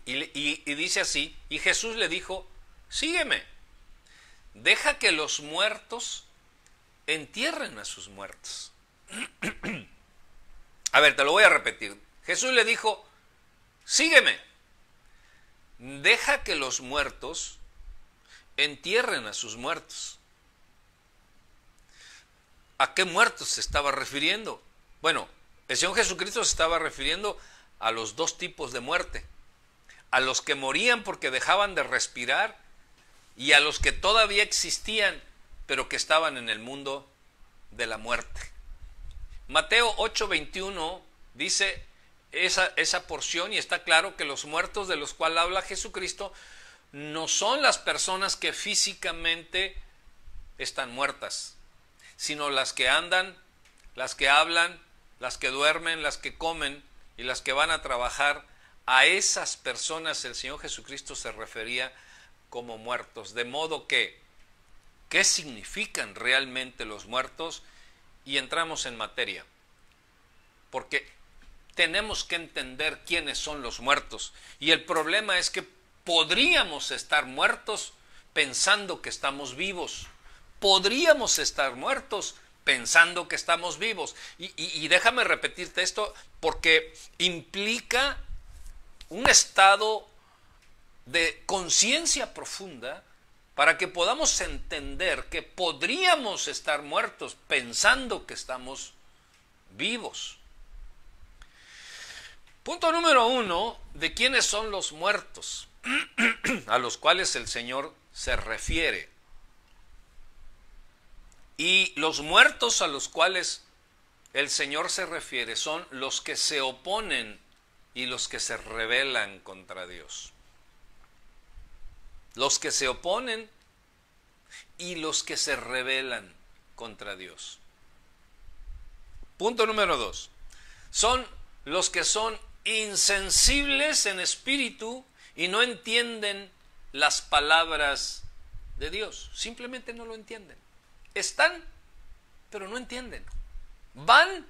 y dice así, y Jesús le dijo, sígueme, deja que los muertos entierren a sus muertos. A ver, te lo voy a repetir. Jesús le dijo, sígueme, deja que los muertos entierren a sus muertos. ¿A qué muertos se estaba refiriendo? Bueno, el Señor Jesucristo se estaba refiriendo a los dos tipos de muerte. A los que morían porque dejaban de respirar y a los que todavía existían, pero que estaban en el mundo de la muerte. Mateo 8:21 dice esa porción y está claro que los muertos de los cuales habla Jesucristo no son las personas que físicamente están muertas, sino las que andan, las que hablan, las que duermen, las que comen y las que van a trabajar, a esas personas el Señor Jesucristo se refería como muertos. De modo que, ¿qué significan realmente los muertos? Y entramos en materia, porque tenemos que entender quiénes son los muertos. Y el problema es que podríamos estar muertos pensando que estamos vivos. Podríamos estar muertos pensando que estamos vivos. Y déjame repetirte esto porque implica un estado de conciencia profunda para que podamos entender que podríamos estar muertos pensando que estamos vivos. Punto número 1 de quiénes son los muertos a los cuales el Señor se refiere. Y los muertos a los cuales el Señor se refiere son los que se oponen y los que se rebelan contra Dios. Los que se oponen y los que se rebelan contra Dios. Punto número 2. Son los que son insensibles en espíritu y no entienden las palabras de Dios. Simplemente no lo entienden. Están, pero no entienden. Van,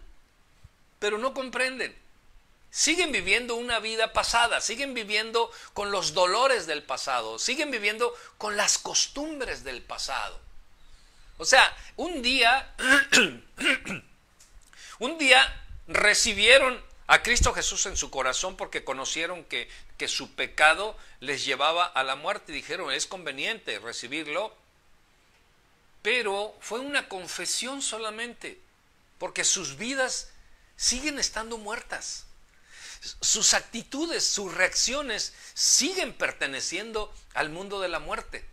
pero no comprenden. Siguen viviendo una vida pasada, siguen viviendo con los dolores del pasado, siguen viviendo con las costumbres del pasado. O sea, un día recibieron a Cristo Jesús en su corazón porque conocieron que su pecado les llevaba a la muerte y dijeron, es conveniente recibirlo. Pero fue una confesión solamente, porque sus vidas siguen estando muertas. Sus actitudes, sus reacciones siguen perteneciendo al mundo de la muerte.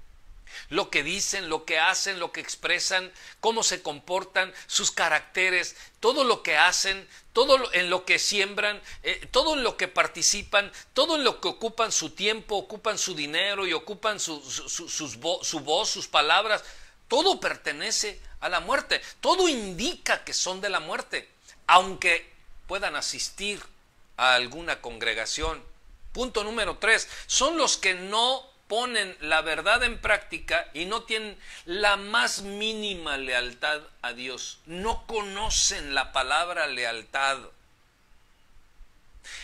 Lo que dicen, lo que hacen, lo que expresan, cómo se comportan, sus caracteres, todo lo que hacen, todo en lo que siembran, todo en lo que participan, todo en lo que ocupan su tiempo, ocupan su dinero y ocupan su voz, sus palabras. Todo pertenece a la muerte. Todo indica que son de la muerte, aunque puedan asistir a alguna congregación. Punto número 3. Son los que no ponen la verdad en práctica y no tienen la más mínima lealtad a Dios. No conocen la palabra lealtad.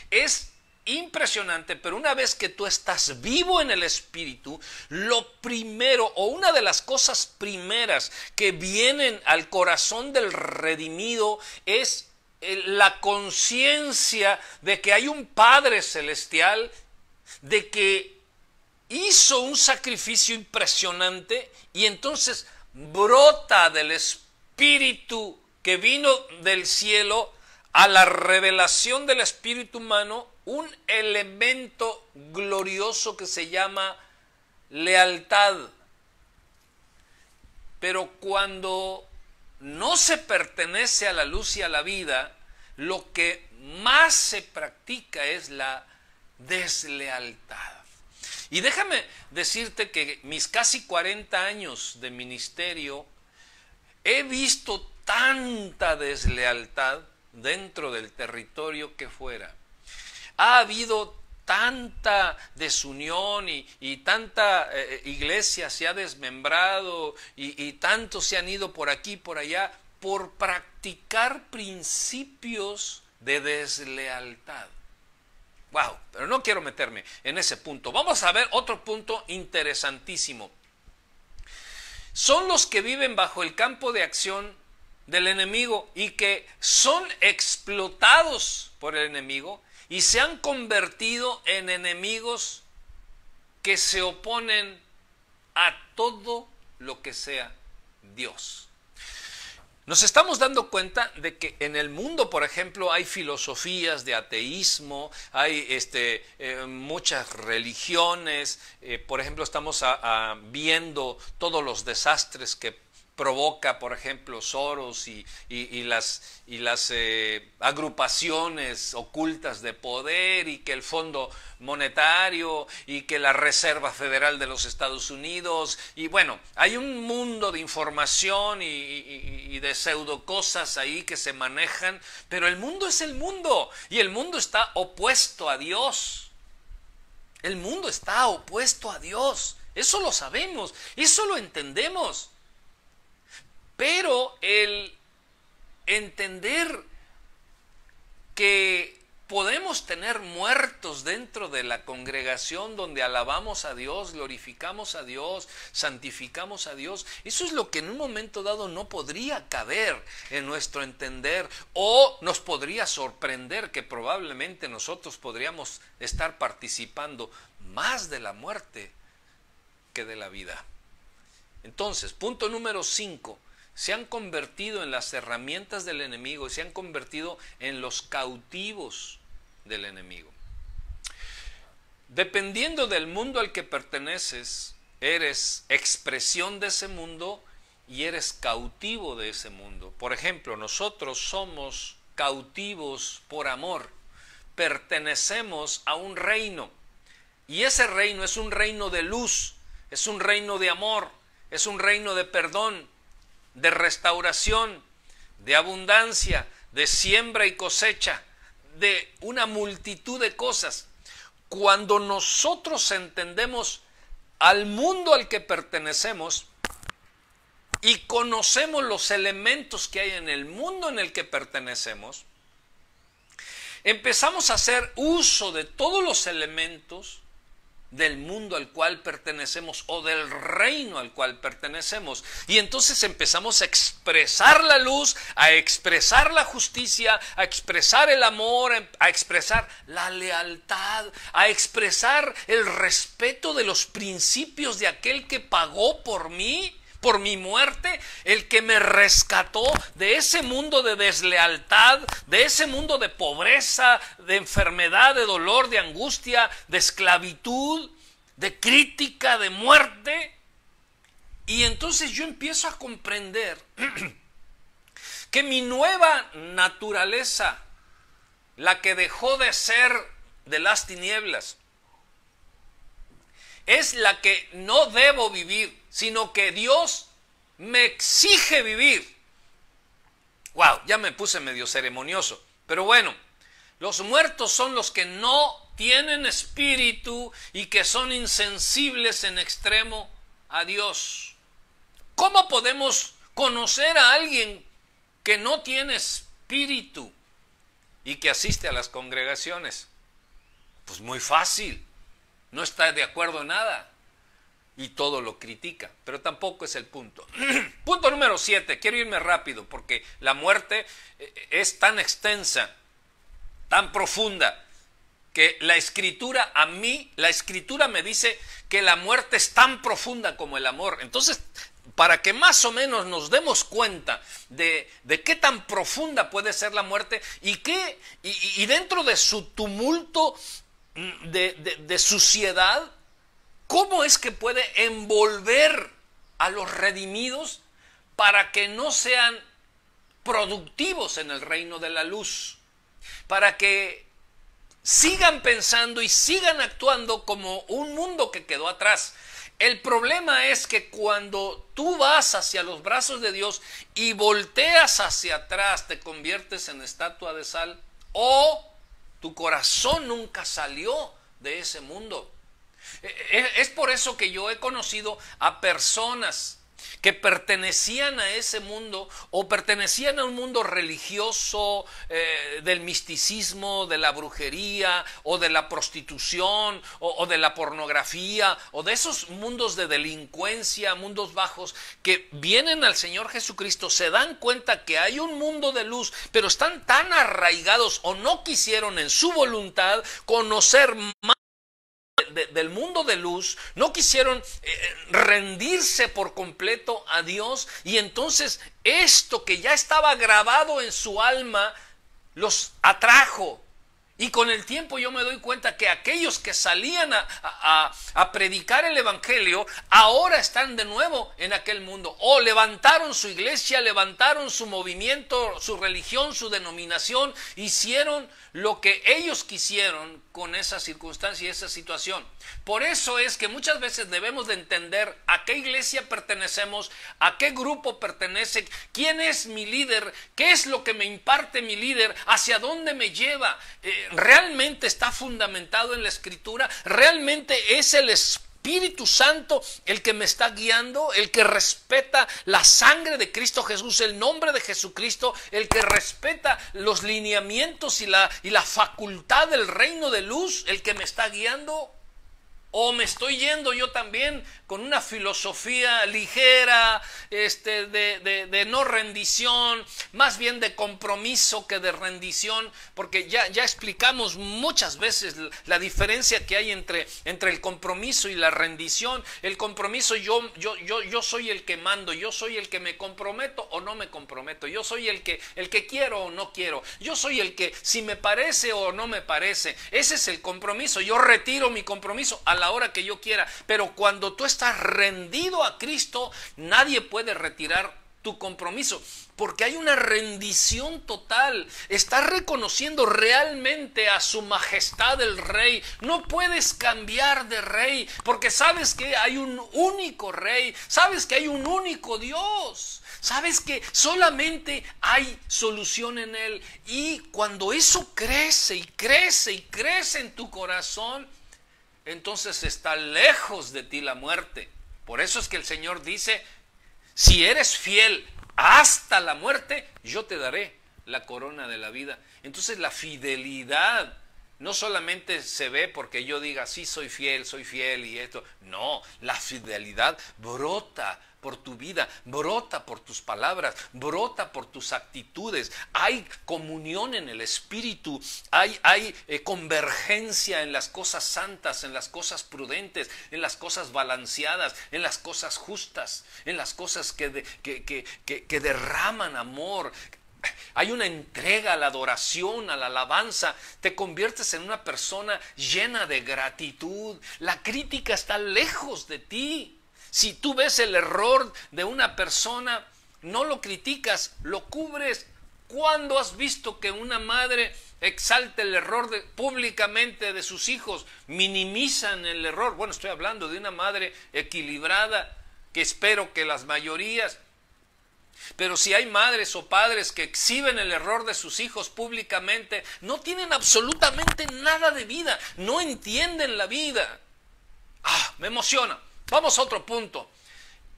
Es impresionante, pero una vez que tú estás vivo en el Espíritu, lo primero o una de las cosas primeras que vienen al corazón del redimido es la conciencia de que hay un Padre celestial, de que hizo un sacrificio impresionante y entonces brota del Espíritu que vino del cielo a la revelación del espíritu humano un elemento glorioso que se llama lealtad. Pero cuando no se pertenece a la luz y a la vida, lo que más se practica es la deslealtad. Y déjame decirte que mis casi 40 años de ministerio he visto tanta deslealtad dentro del territorio que fuera. Ha habido tanta desunión y tanta iglesia se ha desmembrado y tantos se han ido por aquí y por allá por practicar principios de deslealtad. Wow, pero no quiero meterme en ese punto. Vamos a ver otro punto interesantísimo. Son los que viven bajo el campo de acción del enemigo y que son explotados por el enemigo y se han convertido en enemigos que se oponen a todo lo que sea Dios. Nos estamos dando cuenta de que en el mundo, por ejemplo, hay filosofías de ateísmo, hay muchas religiones, por ejemplo, estamos viendo todos los desastres que provoca, por ejemplo, Soros y las agrupaciones ocultas de poder, y que el Fondo Monetario y que la Reserva Federal de los Estados Unidos, y bueno, hay un mundo de información y de pseudo cosas ahí que se manejan, pero el mundo es el mundo, y el mundo está opuesto a Dios. El mundo está opuesto a Dios. Eso lo sabemos, eso lo entendemos. Pero el entender que podemos tener muertos dentro de la congregación donde alabamos a Dios, glorificamos a Dios, santificamos a Dios, eso es lo que en un momento dado no podría caber en nuestro entender, o nos podría sorprender que probablemente nosotros podríamos estar participando más de la muerte que de la vida. Entonces, punto número 5. Se han convertido en las herramientas del enemigo y se han convertido en los cautivos del enemigo. Dependiendo del mundo al que perteneces, eres expresión de ese mundo y eres cautivo de ese mundo. Por ejemplo, nosotros somos cautivos por amor, pertenecemos a un reino, y ese reino es un reino de luz, es un reino de amor, es un reino de perdón, de restauración, de abundancia, de siembra y cosecha, de una multitud de cosas. Cuando nosotros entendemos al mundo al que pertenecemos y conocemos los elementos que hay en el mundo en el que pertenecemos, empezamos a hacer uso de todos los elementos del mundo al cual pertenecemos o del reino al cual pertenecemos, y entonces empezamos a expresar la luz, a expresar la justicia, a expresar el amor, a expresar la lealtad, a expresar el respeto de los principios de aquel que pagó por mí, por mi muerte, el que me rescató de ese mundo de deslealtad, de ese mundo de pobreza, de enfermedad, de dolor, de angustia, de esclavitud, de crítica, de muerte. Y entonces yo empiezo a comprender que mi nueva naturaleza, la que dejó de ser de las tinieblas, es la que no debo vivir, sino que Dios me exige vivir. Wow, ya me puse medio ceremonioso, pero bueno, los muertos son los que no tienen espíritu y que son insensibles en extremo a Dios. ¿Cómo podemos conocer a alguien que no tiene espíritu y que asiste a las congregaciones? Pues muy fácil. No está de acuerdo en nada y todo lo critica, pero tampoco es el punto. Punto número 7, quiero irme rápido porque la muerte es tan extensa, tan profunda, que la escritura me dice que la muerte es tan profunda como el amor. Entonces, para que más o menos nos demos cuenta de qué tan profunda puede ser la muerte y dentro de su tumulto de suciedad, ¿cómo es que puede envolver a los redimidos para que no sean productivos en el reino de la luz? Para que sigan pensando y sigan actuando como un mundo que quedó atrás. El problema es que cuando tú vas hacia los brazos de Dios y volteas hacia atrás, te conviertes en estatua de sal, o tu corazón nunca salió de ese mundo. Es por eso que yo he conocido a personas que pertenecían a ese mundo o pertenecían a un mundo religioso, del misticismo, de la brujería o de la prostitución o de la pornografía o de esos mundos de delincuencia, mundos bajos, que vienen al Señor Jesucristo, se dan cuenta que hay un mundo de luz, pero están tan arraigados o no quisieron en su voluntad conocer más del mundo de luz, no quisieron rendirse por completo a Dios, y entonces esto que ya estaba grabado en su alma los atrajo Y con el tiempo yo me doy cuenta que aquellos que salían a predicar el evangelio, ahora están de nuevo en aquel mundo. O levantaron su iglesia, levantaron su movimiento, su religión, su denominación, hicieron lo que ellos quisieron con esa circunstancia y esa situación. Por eso es que muchas veces debemos de entender a qué iglesia pertenecemos, a qué grupo pertenece, quién es mi líder, qué es lo que me imparte mi líder, hacia dónde me lleva. ¿Realmente está fundamentado en la Escritura? ¿Realmente es el Espíritu Santo el que me está guiando, el que respeta la sangre de Cristo Jesús, el nombre de Jesucristo, el que respeta los lineamientos y la facultad del reino de luz, el que me está guiando? ¿O me estoy yendo yo también con una filosofía ligera, de no rendición, más bien de compromiso que de rendición? Porque ya explicamos muchas veces la diferencia que hay entre el compromiso y la rendición. El compromiso, yo soy el que mando, yo soy el que me comprometo o no me comprometo, yo soy el que quiero o no quiero, yo soy el que si me parece o no me parece. Ese es el compromiso. Yo retiro mi compromiso a la hora que yo quiera, pero cuando tú estás rendido a Cristo, nadie puede retirar tu compromiso, porque hay una rendición total. Estás reconociendo realmente a su majestad el rey. No puedes cambiar de rey, porque sabes que hay un único rey, sabes que hay un único Dios, sabes que solamente hay solución en él. Y cuando eso crece y crece y crece en tu corazón, entonces está lejos de ti la muerte. Por eso es que el Señor dice: si eres fiel hasta la muerte, yo te daré la corona de la vida. Entonces la fidelidad no solamente se ve porque yo diga sí, soy fiel y esto. No, la fidelidad brota por tu vida, brota por tus palabras, brota por tus actitudes. Hay comunión en el Espíritu, hay convergencia en las cosas santas, en las cosas prudentes, en las cosas balanceadas, en las cosas justas, en las cosas que derraman amor. Hay una entrega a la adoración, a la alabanza. Te conviertes en una persona llena de gratitud. La crítica está lejos de ti. Si tú ves el error de una persona, no lo criticas, lo cubres. ¿Cuándo has visto que una madre exalta el error públicamente de sus hijos? Minimizan el error. Bueno, estoy hablando de una madre equilibrada, que espero que las mayorías. Pero si hay madres o padres que exhiben el error de sus hijos públicamente, no tienen absolutamente nada de vida, no entienden la vida. Me emociona. Vamos a otro punto.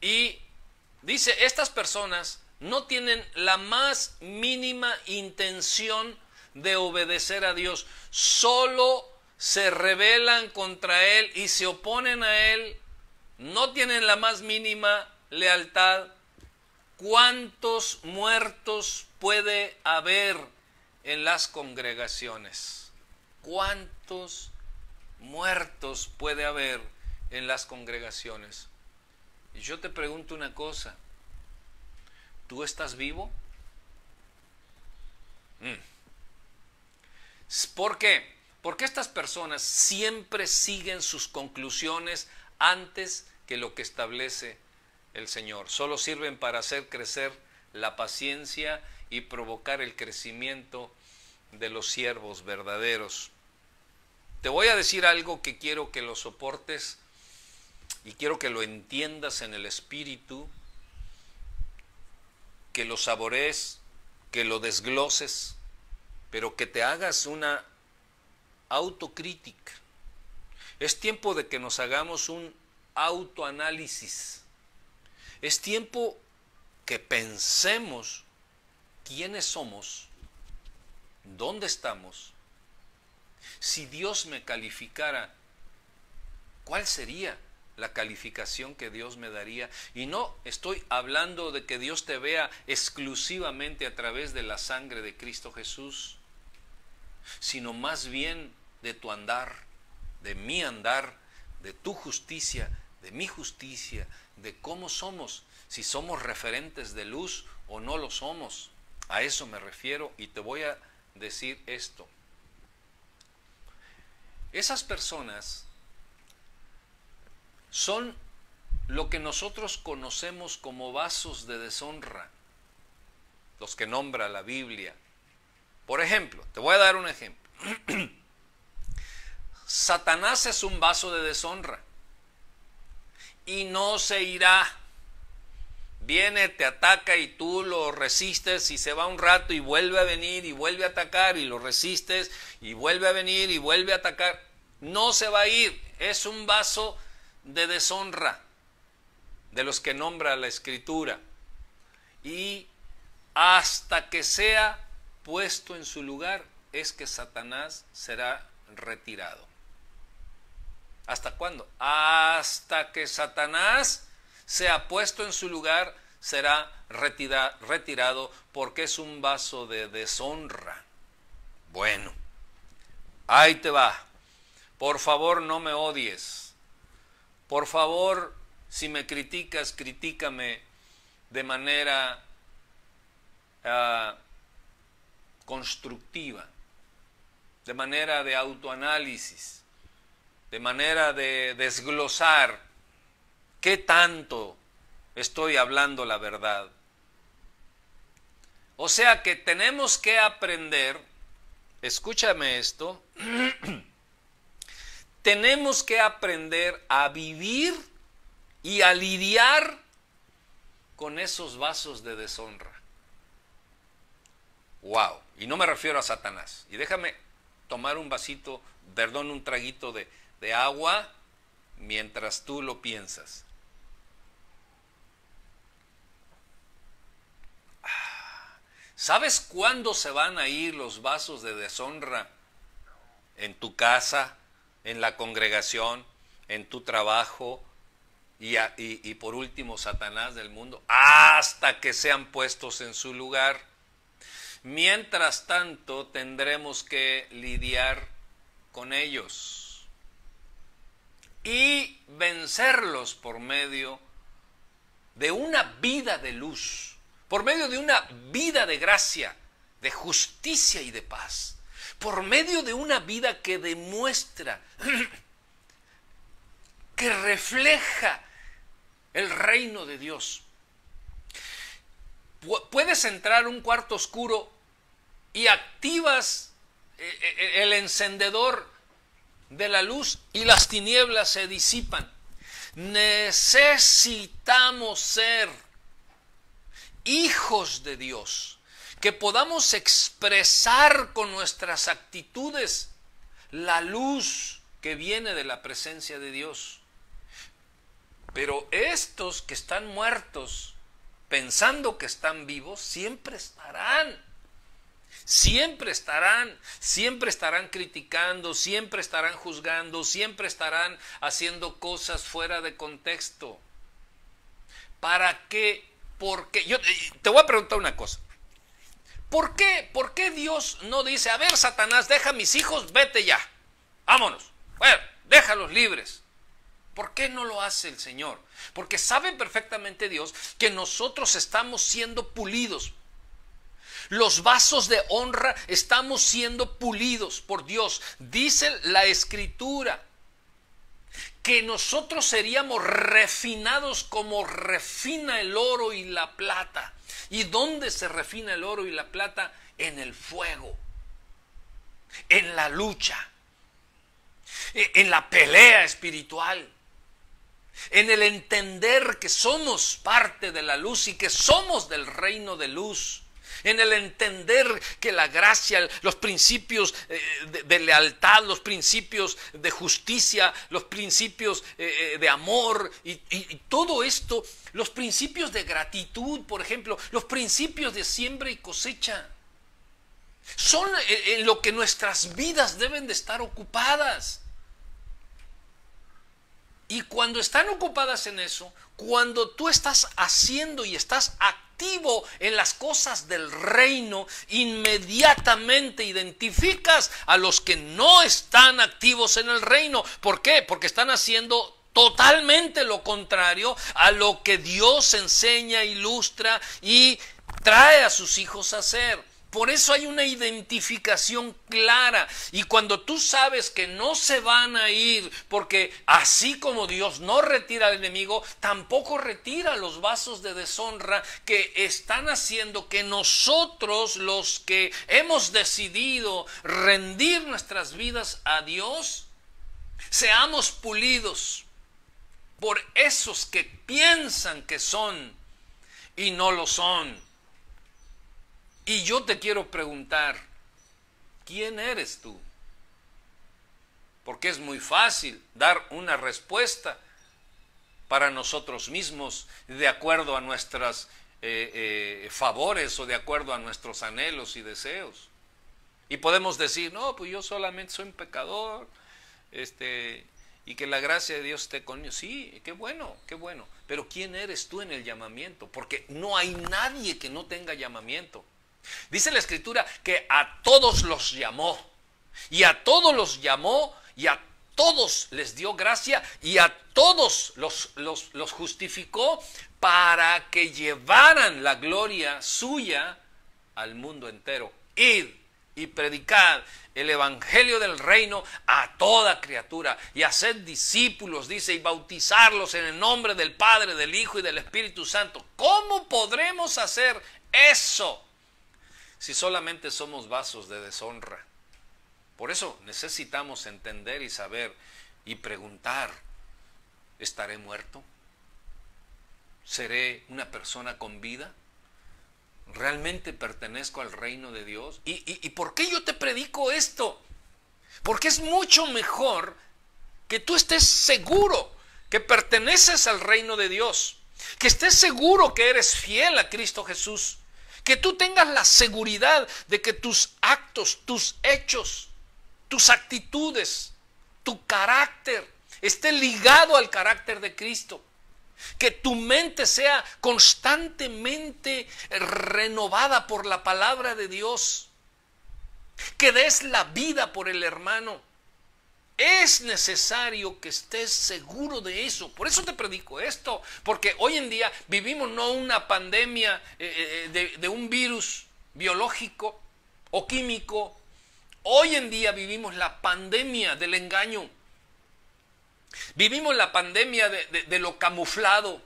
Y dice, estas personas no tienen la más mínima intención de obedecer a Dios. Solo se rebelan contra Él y se oponen a Él. No tienen la más mínima lealtad. ¿Cuántos muertos puede haber en las congregaciones? ¿Cuántos muertos puede haber en las congregaciones? Y yo te pregunto una cosa: ¿tú estás vivo? ¿Por qué? Porque estas personas siempre siguen sus conclusiones antes que lo que establece el Señor. Solo sirven para hacer crecer la paciencia y provocar el crecimiento de los siervos verdaderos. Te voy a decir algo que quiero que lo soportes y quiero que lo entiendas en el espíritu, que lo saborees, que lo desgloses, pero que te hagas una autocrítica. Es tiempo de que nos hagamos un autoanálisis. Es tiempo que pensemos quiénes somos, dónde estamos. Si Dios me calificara, ¿cuál sería la calificación que Dios me daría? Y no estoy hablando de que Dios te vea exclusivamente a través de la sangre de Cristo Jesús, sino más bien de tu andar, de mi andar, de tu justicia, de mi justicia, de cómo somos, si somos referentes de luz o no lo somos. A eso me refiero, y te voy a decir esto. Esas personas son lo que nosotros conocemos como vasos de deshonra, los que nombra la Biblia. Por ejemplo, te voy a dar un ejemplo. Satanás es un vaso de deshonra y no se irá. Viene, te ataca y tú lo resistes y se va un rato y vuelve a venir y vuelve a atacar y lo resistes y vuelve a venir y vuelve a atacar. No se va a ir. Es un vaso de deshonra de los que nombra la Escritura. Y hasta que sea puesto en su lugar es que Satanás será retirado. ¿Hasta cuándo? Hasta que Satanás sea puesto en su lugar, será retirado, porque es un vaso de deshonra. Bueno, ahí te va. Por favor, no me odies. Por favor, si me criticas, critícame de manera constructiva, de manera de autoanálisis, de manera de desglosar qué tanto estoy hablando la verdad. O sea que tenemos que aprender, escúchame esto, tenemos que aprender a vivir y a lidiar con esos vasos de deshonra. Wow, y no me refiero a Satanás. Y déjame tomar un vasito, perdón, un traguito de agua mientras tú lo piensas. ¿Sabes cuándo se van a ir los vasos de deshonra? En tu casa, en la congregación, en tu trabajo y por último Satanás del mundo, hasta que sean puestos en su lugar. Mientras tanto tendremos que lidiar con ellos y vencerlos por medio de una vida de luz, por medio de una vida de gracia, de justicia y de paz, por medio de una vida que demuestra, que refleja el reino de Dios. Puedes entrar a un cuarto oscuro y activas el encendedor de la luz y las tinieblas se disipan. Necesitamos ser hijos de Dios, que podamos expresar con nuestras actitudes la luz que viene de la presencia de Dios. Pero estos que están muertos, pensando que están vivos, siempre estarán criticando, siempre estarán juzgando, siempre estarán haciendo cosas fuera de contexto. ¿Para qué? ¿Por qué? Yo te voy a preguntar una cosa. ¿Por qué Dios no dice, a ver, Satanás, deja a mis hijos, vete ya, vámonos, bueno, déjalos libres? ¿Por qué no lo hace el Señor? Porque sabe perfectamente Dios que nosotros estamos siendo pulidos. Los vasos de honra estamos siendo pulidos por Dios. Dice la Escritura que nosotros seríamos refinados como refina el oro y la plata. ¿Y dónde se refina el oro y la plata? En el fuego, en la lucha, en la pelea espiritual, en el entender que somos parte de la luz y que somos del reino de luz, en el entender que la gracia, los principios de lealtad, los principios de justicia, los principios de amor y todo esto, los principios de gratitud, por ejemplo, los principios de siembra y cosecha, son en lo que nuestras vidas deben de estar ocupadas. Y cuando están ocupadas en eso, cuando tú estás haciendo y estás activo en las cosas del reino, inmediatamente identificas a los que no están activos en el reino. ¿Por qué? Porque están haciendo totalmente lo contrario a lo que Dios enseña, ilustra y trae a sus hijos a hacer. Por eso hay una identificación clara. Y cuando tú sabes que no se van a ir, porque así como Dios no retira al enemigo, tampoco retira los vasos de deshonra que están haciendo que nosotros, los que hemos decidido rendir nuestras vidas a Dios, seamos pulidos por esos que piensan que son y no lo son. Y yo te quiero preguntar, ¿quién eres tú? Porque es muy fácil dar una respuesta para nosotros mismos de acuerdo a nuestros favores o de acuerdo a nuestros anhelos y deseos. Y podemos decir, no, pues yo solamente soy un pecador, y que la gracia de Dios esté conmigo. Sí, qué bueno, qué bueno. Pero ¿quién eres tú en el llamamiento? Porque no hay nadie que no tenga llamamiento. Dice la Escritura que a todos los llamó, y a todos los llamó, y a todos les dio gracia, y a todos los justificó para que llevaran la gloria suya al mundo entero. Id y predicad el evangelio del reino a toda criatura y haced discípulos, dice, y bautizarlos en el nombre del Padre, del Hijo y del Espíritu Santo. ¿Cómo podremos hacer eso si solamente somos vasos de deshonra? Por eso necesitamos entender y saber y preguntar, ¿estaré muerto? ¿Seré una persona con vida? ¿Realmente pertenezco al reino de Dios? ¿Y por qué yo te predico esto? Porque es mucho mejor que tú estés seguro que perteneces al reino de Dios, que estés seguro que eres fiel a Cristo Jesús, que tú tengas la seguridad de que tus actos, tus hechos, tus actitudes, tu carácter esté ligado al carácter de Cristo. Que tu mente sea constantemente renovada por la palabra de Dios. Que des la vida por el hermano. Es necesario que estés seguro de eso. Por eso te predico esto. Porque hoy en día vivimos no una pandemia de un virus biológico o químico. Hoy en día vivimos la pandemia del engaño. Vivimos la pandemia de lo camuflado,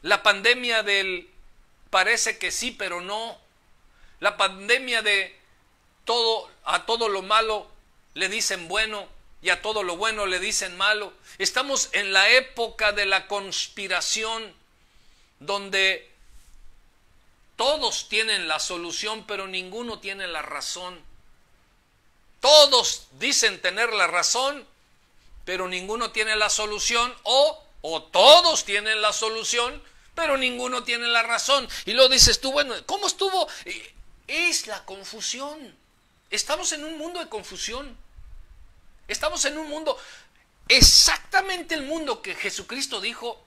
la pandemia del parece que sí, pero no, la pandemia de todo, a todo lo malo le dicen bueno y a todo lo bueno le dicen malo. Estamos en la época de la conspiración, donde todos tienen la solución, pero ninguno tiene la razón. Todos dicen tener la razón, pero ninguno tiene la solución, o todos tienen la solución, pero ninguno tiene la razón. Y luego dices tú, bueno, ¿cómo estuvo? Es la confusión. Estamos en un mundo de confusión. Estamos en un mundo, exactamente el mundo que Jesucristo dijo,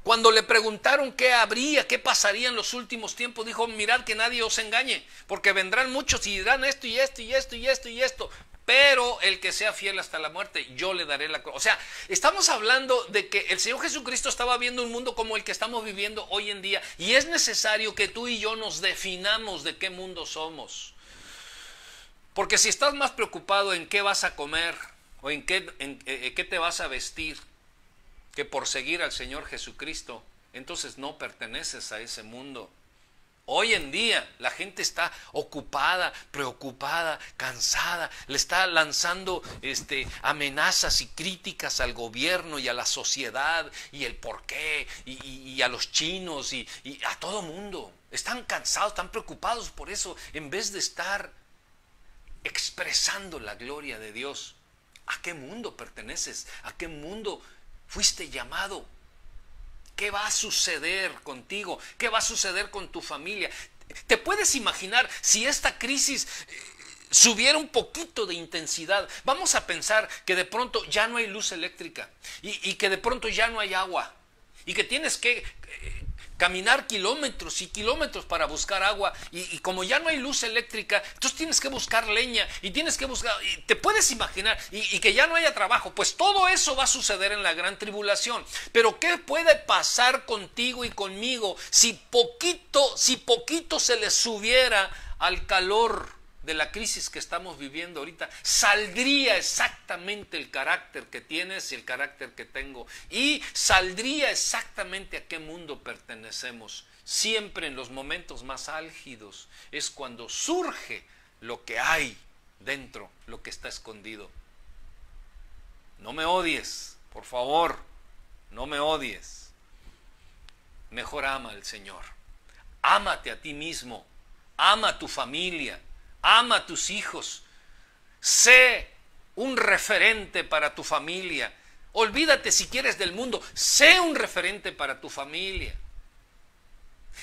cuando le preguntaron qué habría, qué pasaría en los últimos tiempos, dijo, mirad que nadie os engañe, porque vendrán muchos y dirán esto y esto y esto y esto y esto. Pero el que sea fiel hasta la muerte, yo le daré la corona. O sea, estamos hablando de que el Señor Jesucristo estaba viendo un mundo como el que estamos viviendo hoy en día. Y es necesario que tú y yo nos definamos de qué mundo somos. Porque si estás más preocupado en qué vas a comer o en qué te vas a vestir que por seguir al Señor Jesucristo, entonces no perteneces a ese mundo. Hoy en día la gente está ocupada, preocupada, cansada, le está lanzando amenazas y críticas al gobierno y a la sociedad y el porqué y a los chinos y a todo mundo. Están cansados, están preocupados por eso, en vez de estar expresando la gloria de Dios. ¿A qué mundo perteneces? ¿A qué mundo fuiste llamado? ¿Qué va a suceder contigo? ¿Qué va a suceder con tu familia? ¿Te puedes imaginar si esta crisis subiera un poquito de intensidad? Vamos a pensar que de pronto ya no hay luz eléctrica y que de pronto ya no hay agua y que tienes que caminar kilómetros y kilómetros para buscar agua y como ya no hay luz eléctrica, entonces tienes que buscar leña y tienes que buscar, te puedes imaginar, y que ya no haya trabajo. Pues todo eso va a suceder en la gran tribulación. Pero ¿qué puede pasar contigo y conmigo si poquito se le subiera al calor de la crisis que estamos viviendo ahorita, saldría exactamente el carácter que tienes y el carácter que tengo, y saldría exactamente a qué mundo pertenecemos. Siempre en los momentos más álgidos es cuando surge lo que hay dentro, lo que está escondido. No me odies, por favor, no me odies. Mejor ama al Señor. Ámate a ti mismo, ama a tu familia, ama a tus hijos. Sé un referente para tu familia. Olvídate si quieres del mundo, sé un referente para tu familia.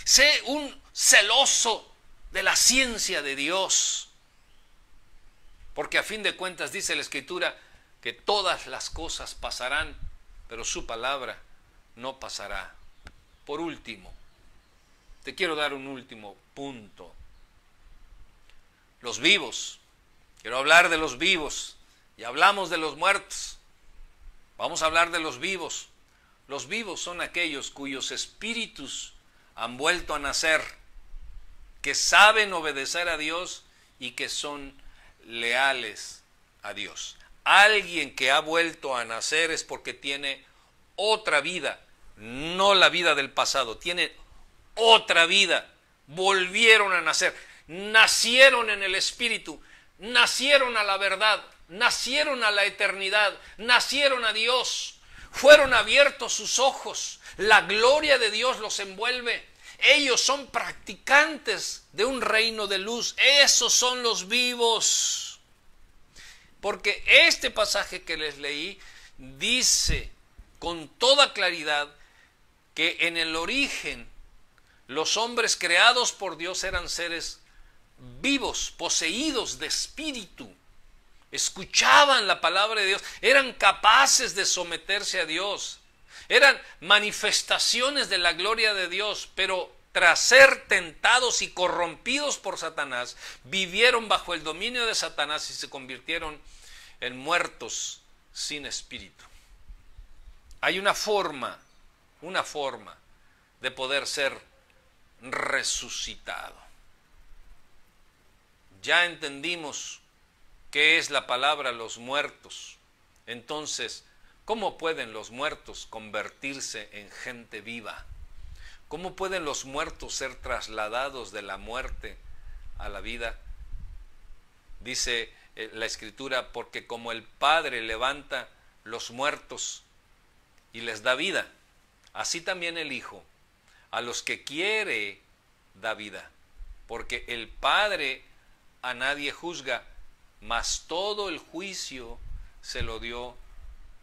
Sé un celoso de la ciencia de Dios. Porque a fin de cuentas dice la Escritura que todas las cosas pasarán, pero su palabra no pasará. Por último, te quiero dar un último punto. Los vivos. Quiero hablar de los vivos. Ya hablamos de los muertos. Vamos a hablar de los vivos. Los vivos son aquellos cuyos espíritus han vuelto a nacer, que saben obedecer a Dios y que son leales a Dios. Alguien que ha vuelto a nacer es porque tiene otra vida, no la vida del pasado, tiene otra vida. Volvieron a nacer, nacieron en el Espíritu, nacieron a la verdad, nacieron a la eternidad, nacieron a Dios, fueron abiertos sus ojos, la gloria de Dios los envuelve. Ellos son practicantes de un reino de luz, esos son los vivos. Porque este pasaje que les leí dice con toda claridad que en el origen los hombres creados por Dios eran seres vivos, poseídos de espíritu. Escuchaban la palabra de Dios, eran capaces de someterse a Dios, eran manifestaciones de la gloria de Dios, pero tras ser tentados y corrompidos por Satanás, vivieron bajo el dominio de Satanás y se convirtieron en muertos sin espíritu. Hay una forma de poder ser resucitado. Ya entendimos qué es la palabra los muertos. Entonces, ¿cómo pueden los muertos convertirse en gente viva? ¿Cómo pueden los muertos ser trasladados de la muerte a la vida? Dice la Escritura, porque como el Padre levanta los muertos y les da vida, así también el Hijo a los que quiere da vida. Porque el Padre a nadie juzga, mas todo el juicio se lo dio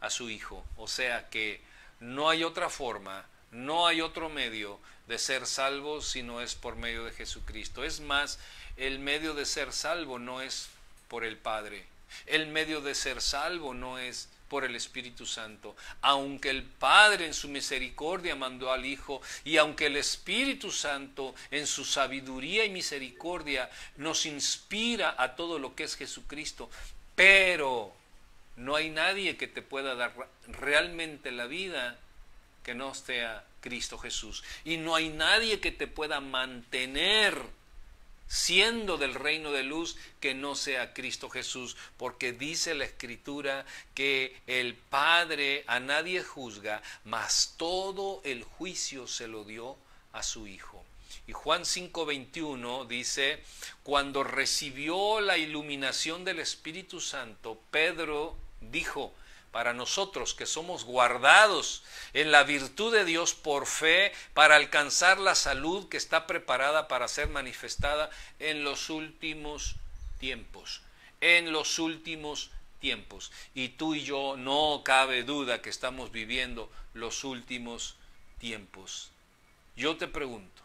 a su Hijo. O sea que no hay otra forma, no hay otro medio de ser salvo si no es por medio de Jesucristo. Es más, el medio de ser salvo no es por el Padre. El medio de ser salvo no es por el Espíritu Santo. Aunque el Padre en su misericordia mandó al Hijo, y aunque el Espíritu Santo en su sabiduría y misericordia nos inspira a todo lo que es Jesucristo, pero no hay nadie que te pueda dar realmente la vida que no sea Cristo Jesús. Y no hay nadie que te pueda mantener siendo del reino de luz que no sea Cristo Jesús, porque dice la Escritura que el Padre a nadie juzga, mas todo el juicio se lo dio a su Hijo. Y Juan 5:21 dice, cuando recibió la iluminación del Espíritu Santo, Pedro dijo, para nosotros que somos guardados en la virtud de Dios por fe para alcanzar la salud que está preparada para ser manifestada en los últimos tiempos. En los últimos tiempos. Y tú y yo no cabe duda que estamos viviendo los últimos tiempos. Yo te pregunto,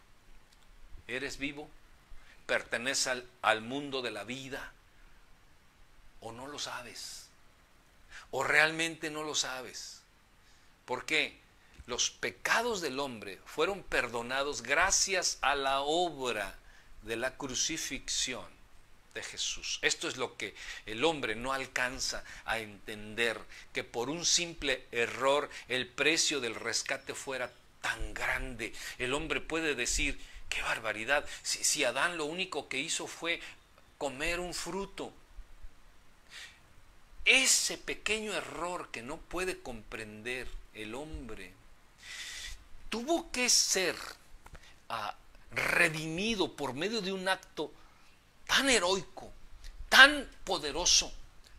¿eres vivo? ¿Perteneces al mundo de la vida? ¿O no lo sabes? ¿O realmente no lo sabes? ¿Por qué? Los pecados del hombre fueron perdonados gracias a la obra de la crucifixión de Jesús. Esto es lo que el hombre no alcanza a entender, que por un simple error el precio del rescate fuera tan grande. El hombre puede decir, ¡Qué barbaridad! Si Adán lo único que hizo fue comer un fruto. Ese pequeño error que no puede comprender el hombre tuvo que ser redimido por medio de un acto tan heroico, tan poderoso,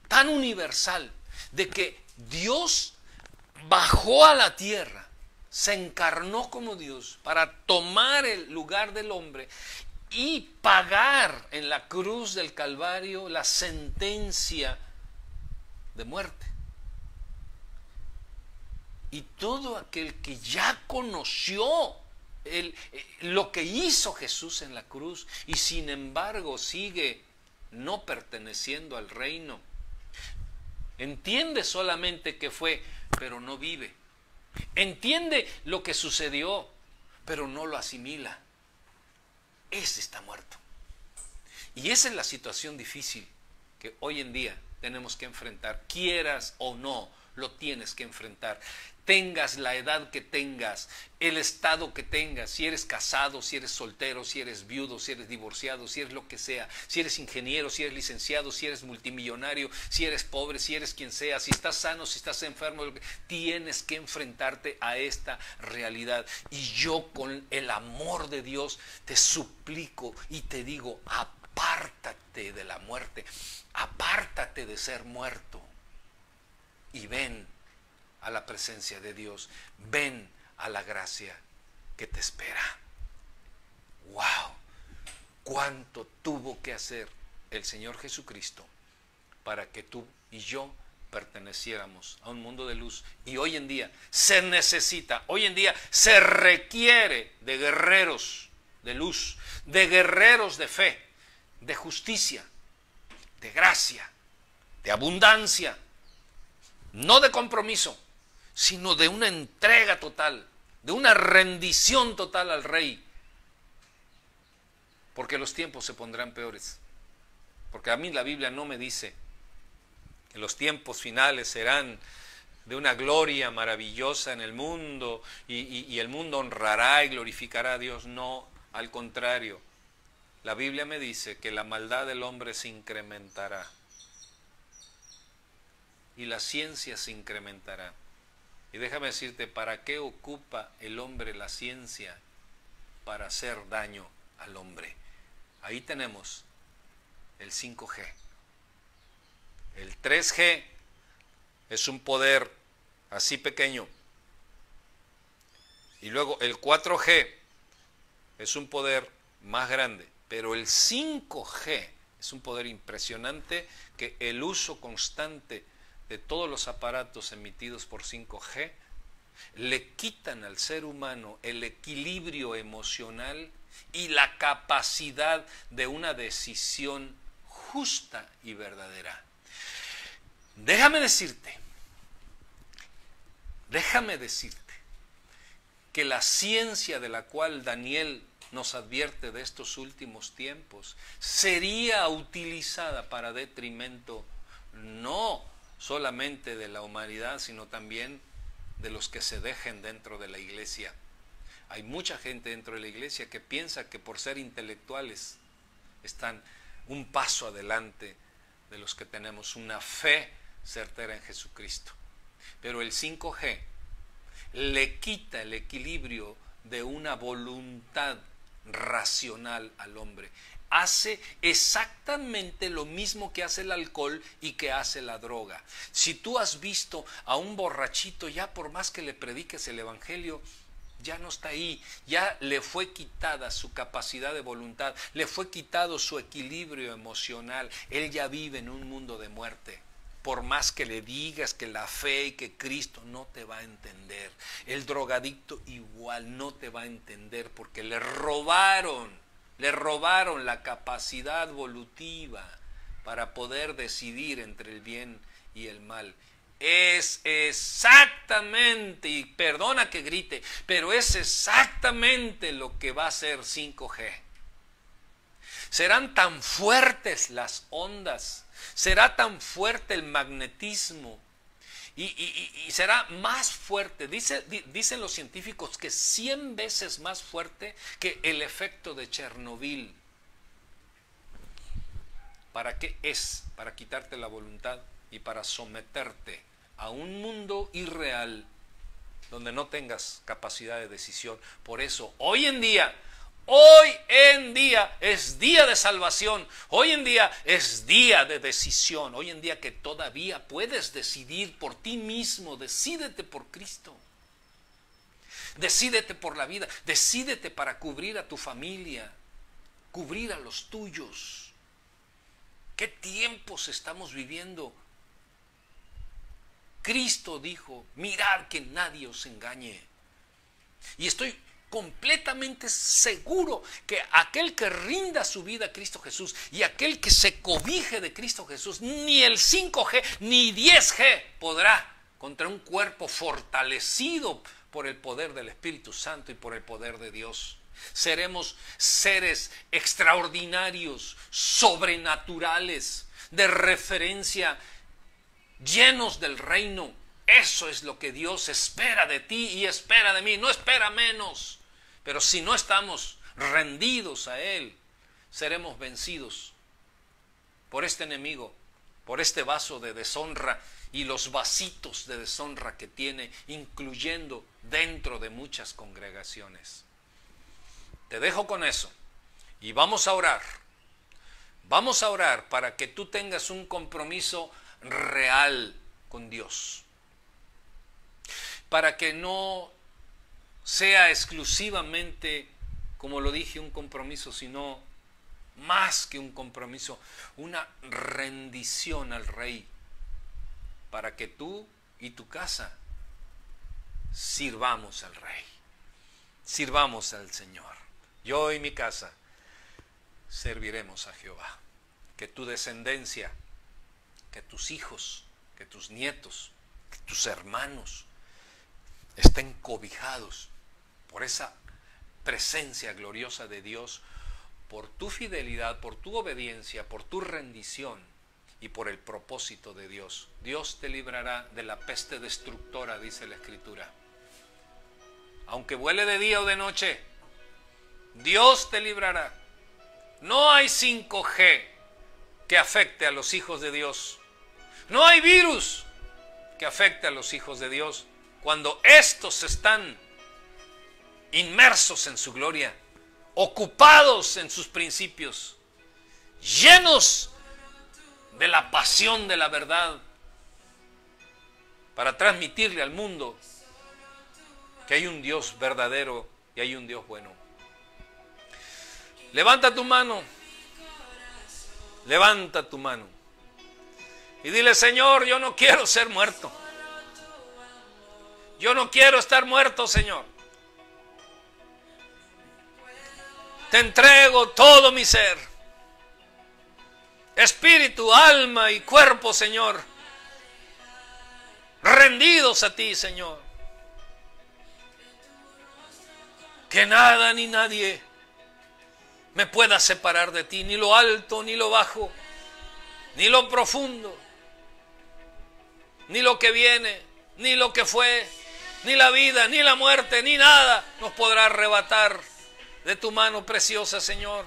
tan universal, de que Dios bajó a la tierra, se encarnó como Dios para tomar el lugar del hombre y pagar en la cruz del Calvario la sentencia de muerte. Y todo aquel que ya conoció lo que hizo Jesús en la cruz y sin embargo sigue no perteneciendo al reino, entiende solamente que fue, pero no vive. Entiende lo que sucedió, pero no lo asimila. Ese está muerto. Y esa es la situación difícil que hoy en día tenemos que enfrentar. Quieras o no, lo tienes que enfrentar. Tengas la edad que tengas, el estado que tengas, si eres casado, si eres soltero, si eres viudo, si eres divorciado, si eres lo que sea, si eres ingeniero, si eres licenciado, si eres multimillonario, si eres pobre, si eres quien sea, si estás sano, si estás enfermo, tienes que enfrentarte a esta realidad. Y yo con el amor de Dios te suplico y te digo, apártate de la muerte, apártate de ser muerto y ven a la presencia de Dios, ven a la gracia que te espera. ¡Wow! ¿Cuánto tuvo que hacer el Señor Jesucristo para que tú y yo perteneciéramos a un mundo de luz? Y hoy en día se necesita, hoy en día se requiere de guerreros de luz, de guerreros de fe, de justicia, de gracia, de abundancia, no de compromiso, sino de una entrega total, de una rendición total al Rey. Porque los tiempos se pondrán peores. Porque a mí la Biblia no me dice que los tiempos finales serán de una gloria maravillosa en el mundo y el mundo honrará y glorificará a Dios. No, al contrario. La Biblia me dice que la maldad del hombre se incrementará y la ciencia se incrementará. Y déjame decirte, ¿para qué ocupa el hombre la ciencia? Para hacer daño al hombre. Ahí tenemos el 5G. El 3G es un poder así pequeño. Y luego el 4G es un poder más grande. Pero el 5G es un poder impresionante que el uso constante de todos los aparatos emitidos por 5G le quitan al ser humano el equilibrio emocional y la capacidad de una decisión justa y verdadera. Déjame decirte que la ciencia de la cual Daniel nos advierte de estos últimos tiempos sería utilizada para detrimento no solamente de la humanidad, sino también de los que se dejen dentro de la iglesia. Hay mucha gente dentro de la iglesia que piensa que por ser intelectuales están un paso adelante de los que tenemos una fe certera en Jesucristo. Pero el 5G le quita el equilibrio de una voluntad racional al hombre. Hace exactamente lo mismo que hace el alcohol y que hace la droga. Si tú has visto a un borrachito, ya por más que le prediques el evangelio, ya no está ahí, ya le fue quitada su capacidad de voluntad, le fue quitado su equilibrio emocional, él ya vive en un mundo de muerte. Por más que le digas que la fe y que Cristo, no te va a entender. El drogadicto igual no te va a entender porque le robaron la capacidad evolutiva para poder decidir entre el bien y el mal. Es exactamente, y perdona que grite, pero es exactamente lo que va a ser 5G. Serán tan fuertes las ondas, será tan fuerte el magnetismo y será más fuerte. Dicen los científicos que 100 veces más fuerte que el efecto de Chernobyl. ¿Para qué es? Para quitarte la voluntad y para someterte a un mundo irreal donde no tengas capacidad de decisión. Por eso, hoy en día es día de salvación. Hoy en día es día de decisión. Hoy en día que todavía puedes decidir por ti mismo. Decídete por Cristo. Decídete por la vida. Decídete para cubrir a tu familia, cubrir a los tuyos. ¿Qué tiempos estamos viviendo? Cristo dijo, mirad que nadie os engañe. Y estoy completamente seguro que aquel que rinda su vida a Cristo Jesús y aquel que se cobije de Cristo Jesús, ni el 5G ni 10G podrá contra un cuerpo fortalecido por el poder del Espíritu Santo y por el poder de Dios. Seremos seres extraordinarios, sobrenaturales, de referencia, llenos del reino. Eso es lo que Dios espera de ti y espera de mí. No espera menos. Pero si no estamos rendidos a Él, seremos vencidos por este enemigo, por este vaso de deshonra y los vasitos de deshonra que tiene, incluyendo dentro de muchas congregaciones. Te dejo con eso y vamos a orar. Vamos a orar para que tú tengas un compromiso real con Dios. Para que no sea exclusivamente, como lo dije, un compromiso, sino más que un compromiso, una rendición al Rey. Para que tú y tu casa sirvamos al Rey. Sirvamos al Señor. Yo y mi casa serviremos a Jehová. Que tu descendencia, que tus hijos, que tus nietos, que tus hermanos estén cobijados por esa presencia gloriosa de Dios, por tu fidelidad, por tu obediencia, por tu rendición y por el propósito de Dios. Dios te librará de la peste destructora, dice la Escritura. Aunque vuele de día o de noche, Dios te librará. No hay 5G que afecte a los hijos de Dios. No hay virus que afecte a los hijos de Dios cuando estos están inmersos en su gloria, ocupados en sus principios, llenos de la pasión de la verdad, para transmitirle al mundo que hay un Dios verdadero y hay un Dios bueno. Levanta tu mano, levanta tu mano y dile: Señor, yo no quiero ser muerto. Yo no quiero estar muerto, Señor. Te entrego todo mi ser, espíritu, alma y cuerpo, Señor, rendidos a ti, Señor. Que nada ni nadie me pueda separar de ti, ni lo alto, ni lo bajo, ni lo profundo, ni lo que viene, ni lo que fue, ni la vida, ni la muerte, ni nada nos podrá arrebatar de tu mano preciosa, Señor.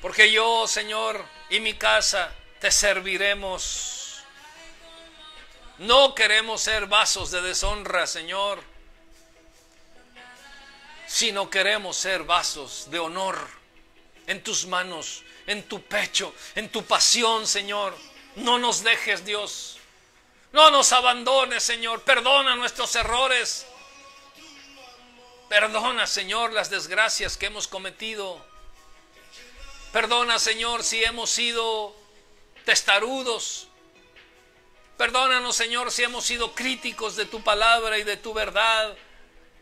Porque yo, Señor, y mi casa te serviremos. No queremos ser vasos de deshonra, Señor, sino queremos ser vasos de honor en tus manos, en tu pecho, en tu pasión, Señor. No nos dejes, Dios. No nos abandones, Señor. Perdona nuestros errores. Perdona, Señor, las desgracias que hemos cometido. Perdona, Señor, si hemos sido testarudos. Perdónanos, Señor, si hemos sido críticos de tu palabra y de tu verdad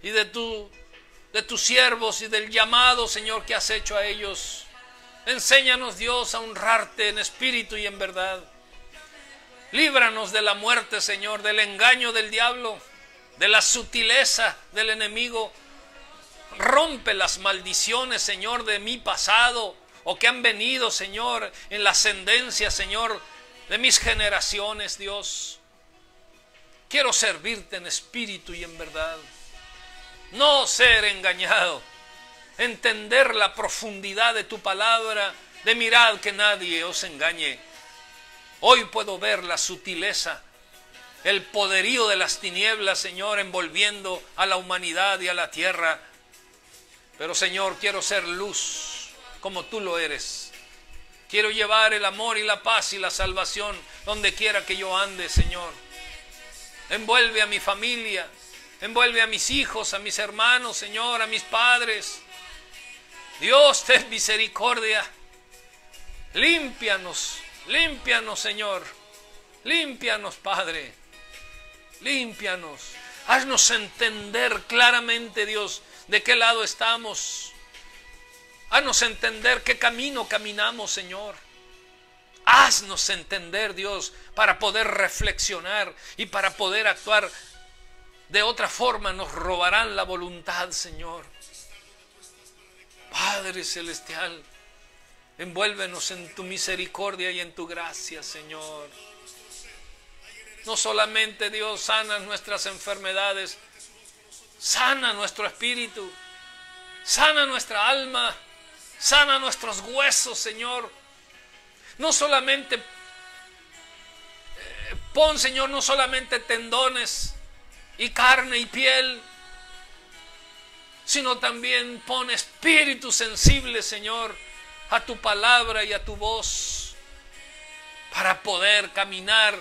y de tus siervos y del llamado, Señor, que has hecho a ellos. Enséñanos, Dios, a honrarte en espíritu y en verdad. Líbranos de la muerte, Señor, del engaño del diablo, de la sutileza del enemigo. Rompe las maldiciones, Señor, de mi pasado o que han venido, Señor, en la ascendencia, Señor, de mis generaciones, Dios. Quiero servirte en espíritu y en verdad. No ser engañado. Entender la profundidad de tu palabra. De mirad que nadie os engañe. Hoy puedo ver la sutileza, el poderío de las tinieblas, Señor, envolviendo a la humanidad y a la tierra. Pero, Señor, quiero ser luz como tú lo eres. Quiero llevar el amor y la paz y la salvación donde quiera que yo ande, Señor. Envuelve a mi familia, envuelve a mis hijos, a mis hermanos, Señor, a mis padres. Dios, ten misericordia. Límpianos, límpianos, Señor. Límpianos, Padre. Límpianos. Haznos entender claramente, Dios, de qué lado estamos. Haznos entender qué camino caminamos, Señor. Haznos entender, Dios, para poder reflexionar y para poder actuar. De otra forma nos robarán la voluntad, Señor. Padre celestial, envuélvenos en tu misericordia y en tu gracia, Señor. No solamente, Dios, sana nuestras enfermedades, sana nuestro espíritu, sana nuestra alma, sana nuestros huesos, Señor. No solamente pon, Señor, no solamente tendones y carne y piel, sino también pon espíritu sensible, Señor, a tu palabra y a tu voz, para poder caminar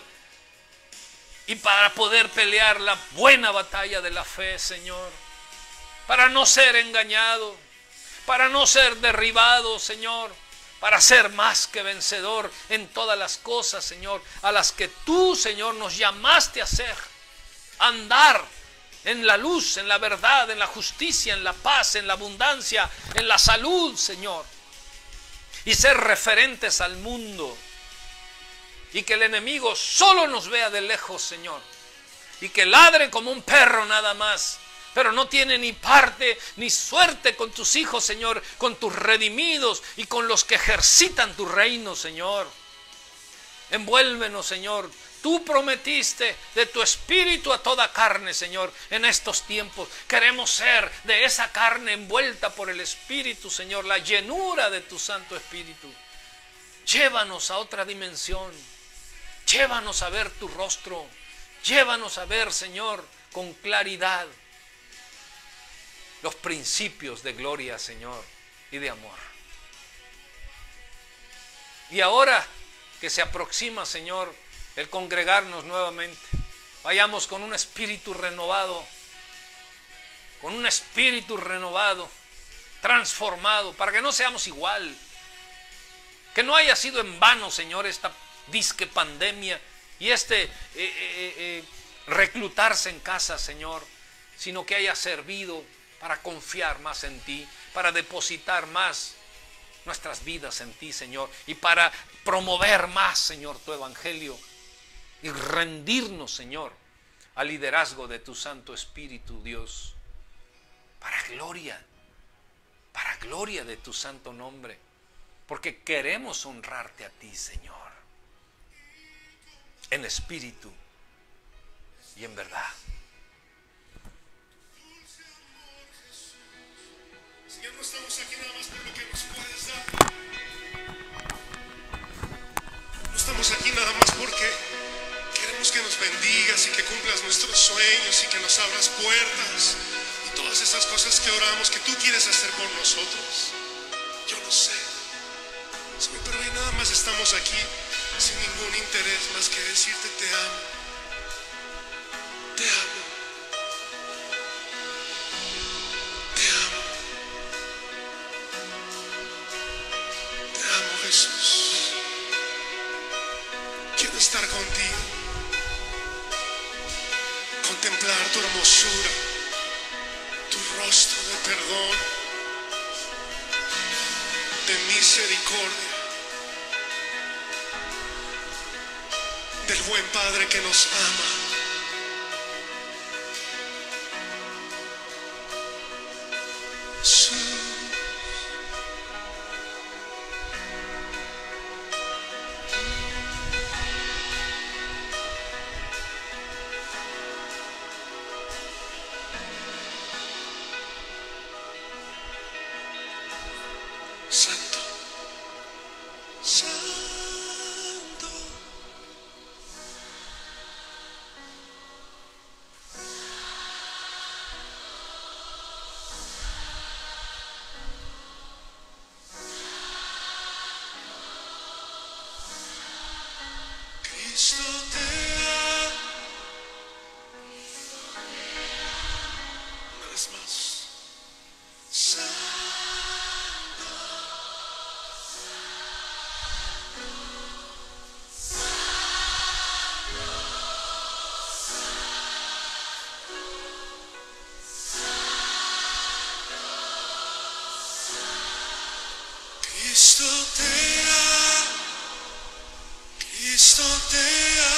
y para poder pelear la buena batalla de la fe, Señor, para no ser engañado, para no ser derribado, Señor, para ser más que vencedor en todas las cosas, Señor, a las que tú, Señor, nos llamaste a hacer. Andar en la luz, en la verdad, en la justicia, en la paz, en la abundancia, en la salud, Señor. Y ser referentes al mundo. Y que el enemigo solo nos vea de lejos, Señor. Y que ladre como un perro nada más. Pero no tiene ni parte ni suerte con tus hijos, Señor, con tus redimidos y con los que ejercitan tu reino, Señor. Envuélvenos, Señor. Tú prometiste de tu espíritu a toda carne, Señor, en estos tiempos. Queremos ser de esa carne envuelta por el Espíritu, Señor, la llenura de tu Santo Espíritu. Llévanos a otra dimensión. Llévanos a ver tu rostro. Llévanos a ver, Señor, con claridad los principios de gloria, Señor, y de amor. Y ahora que se aproxima, Señor, el congregarnos nuevamente, vayamos con un espíritu renovado, transformado, para que no seamos igual, que no haya sido en vano, Señor, esta disque pandemia y reclutarse en casa, Señor, sino que haya servido para confiar más en ti, para depositar más nuestras vidas en ti, Señor, y para promover más, Señor, tu evangelio y rendirnos, Señor, al liderazgo de tu Santo Espíritu, Dios, para gloria de tu santo nombre, porque queremos honrarte a ti, Señor, en espíritu y en verdad. Señor, no estamos aquí nada más por lo que nos puedes dar. No estamos aquí nada más porque queremos que nos bendigas y que cumplas nuestros sueños y que nos abras puertas y todas esas cosas que oramos que tú quieres hacer por nosotros. Yo lo sé. Señor, pero hoy nada más estamos aquí sin ningún interés más que decirte te amo. Te amo. Jesús, quiero estar contigo, contemplar tu hermosura, tu rostro de perdón, de misericordia, del buen Padre que nos ama. Jesús. Santo, Santo. Cristo te ama. Una vez más. Santo. Cristo te ama. Cristo te ama.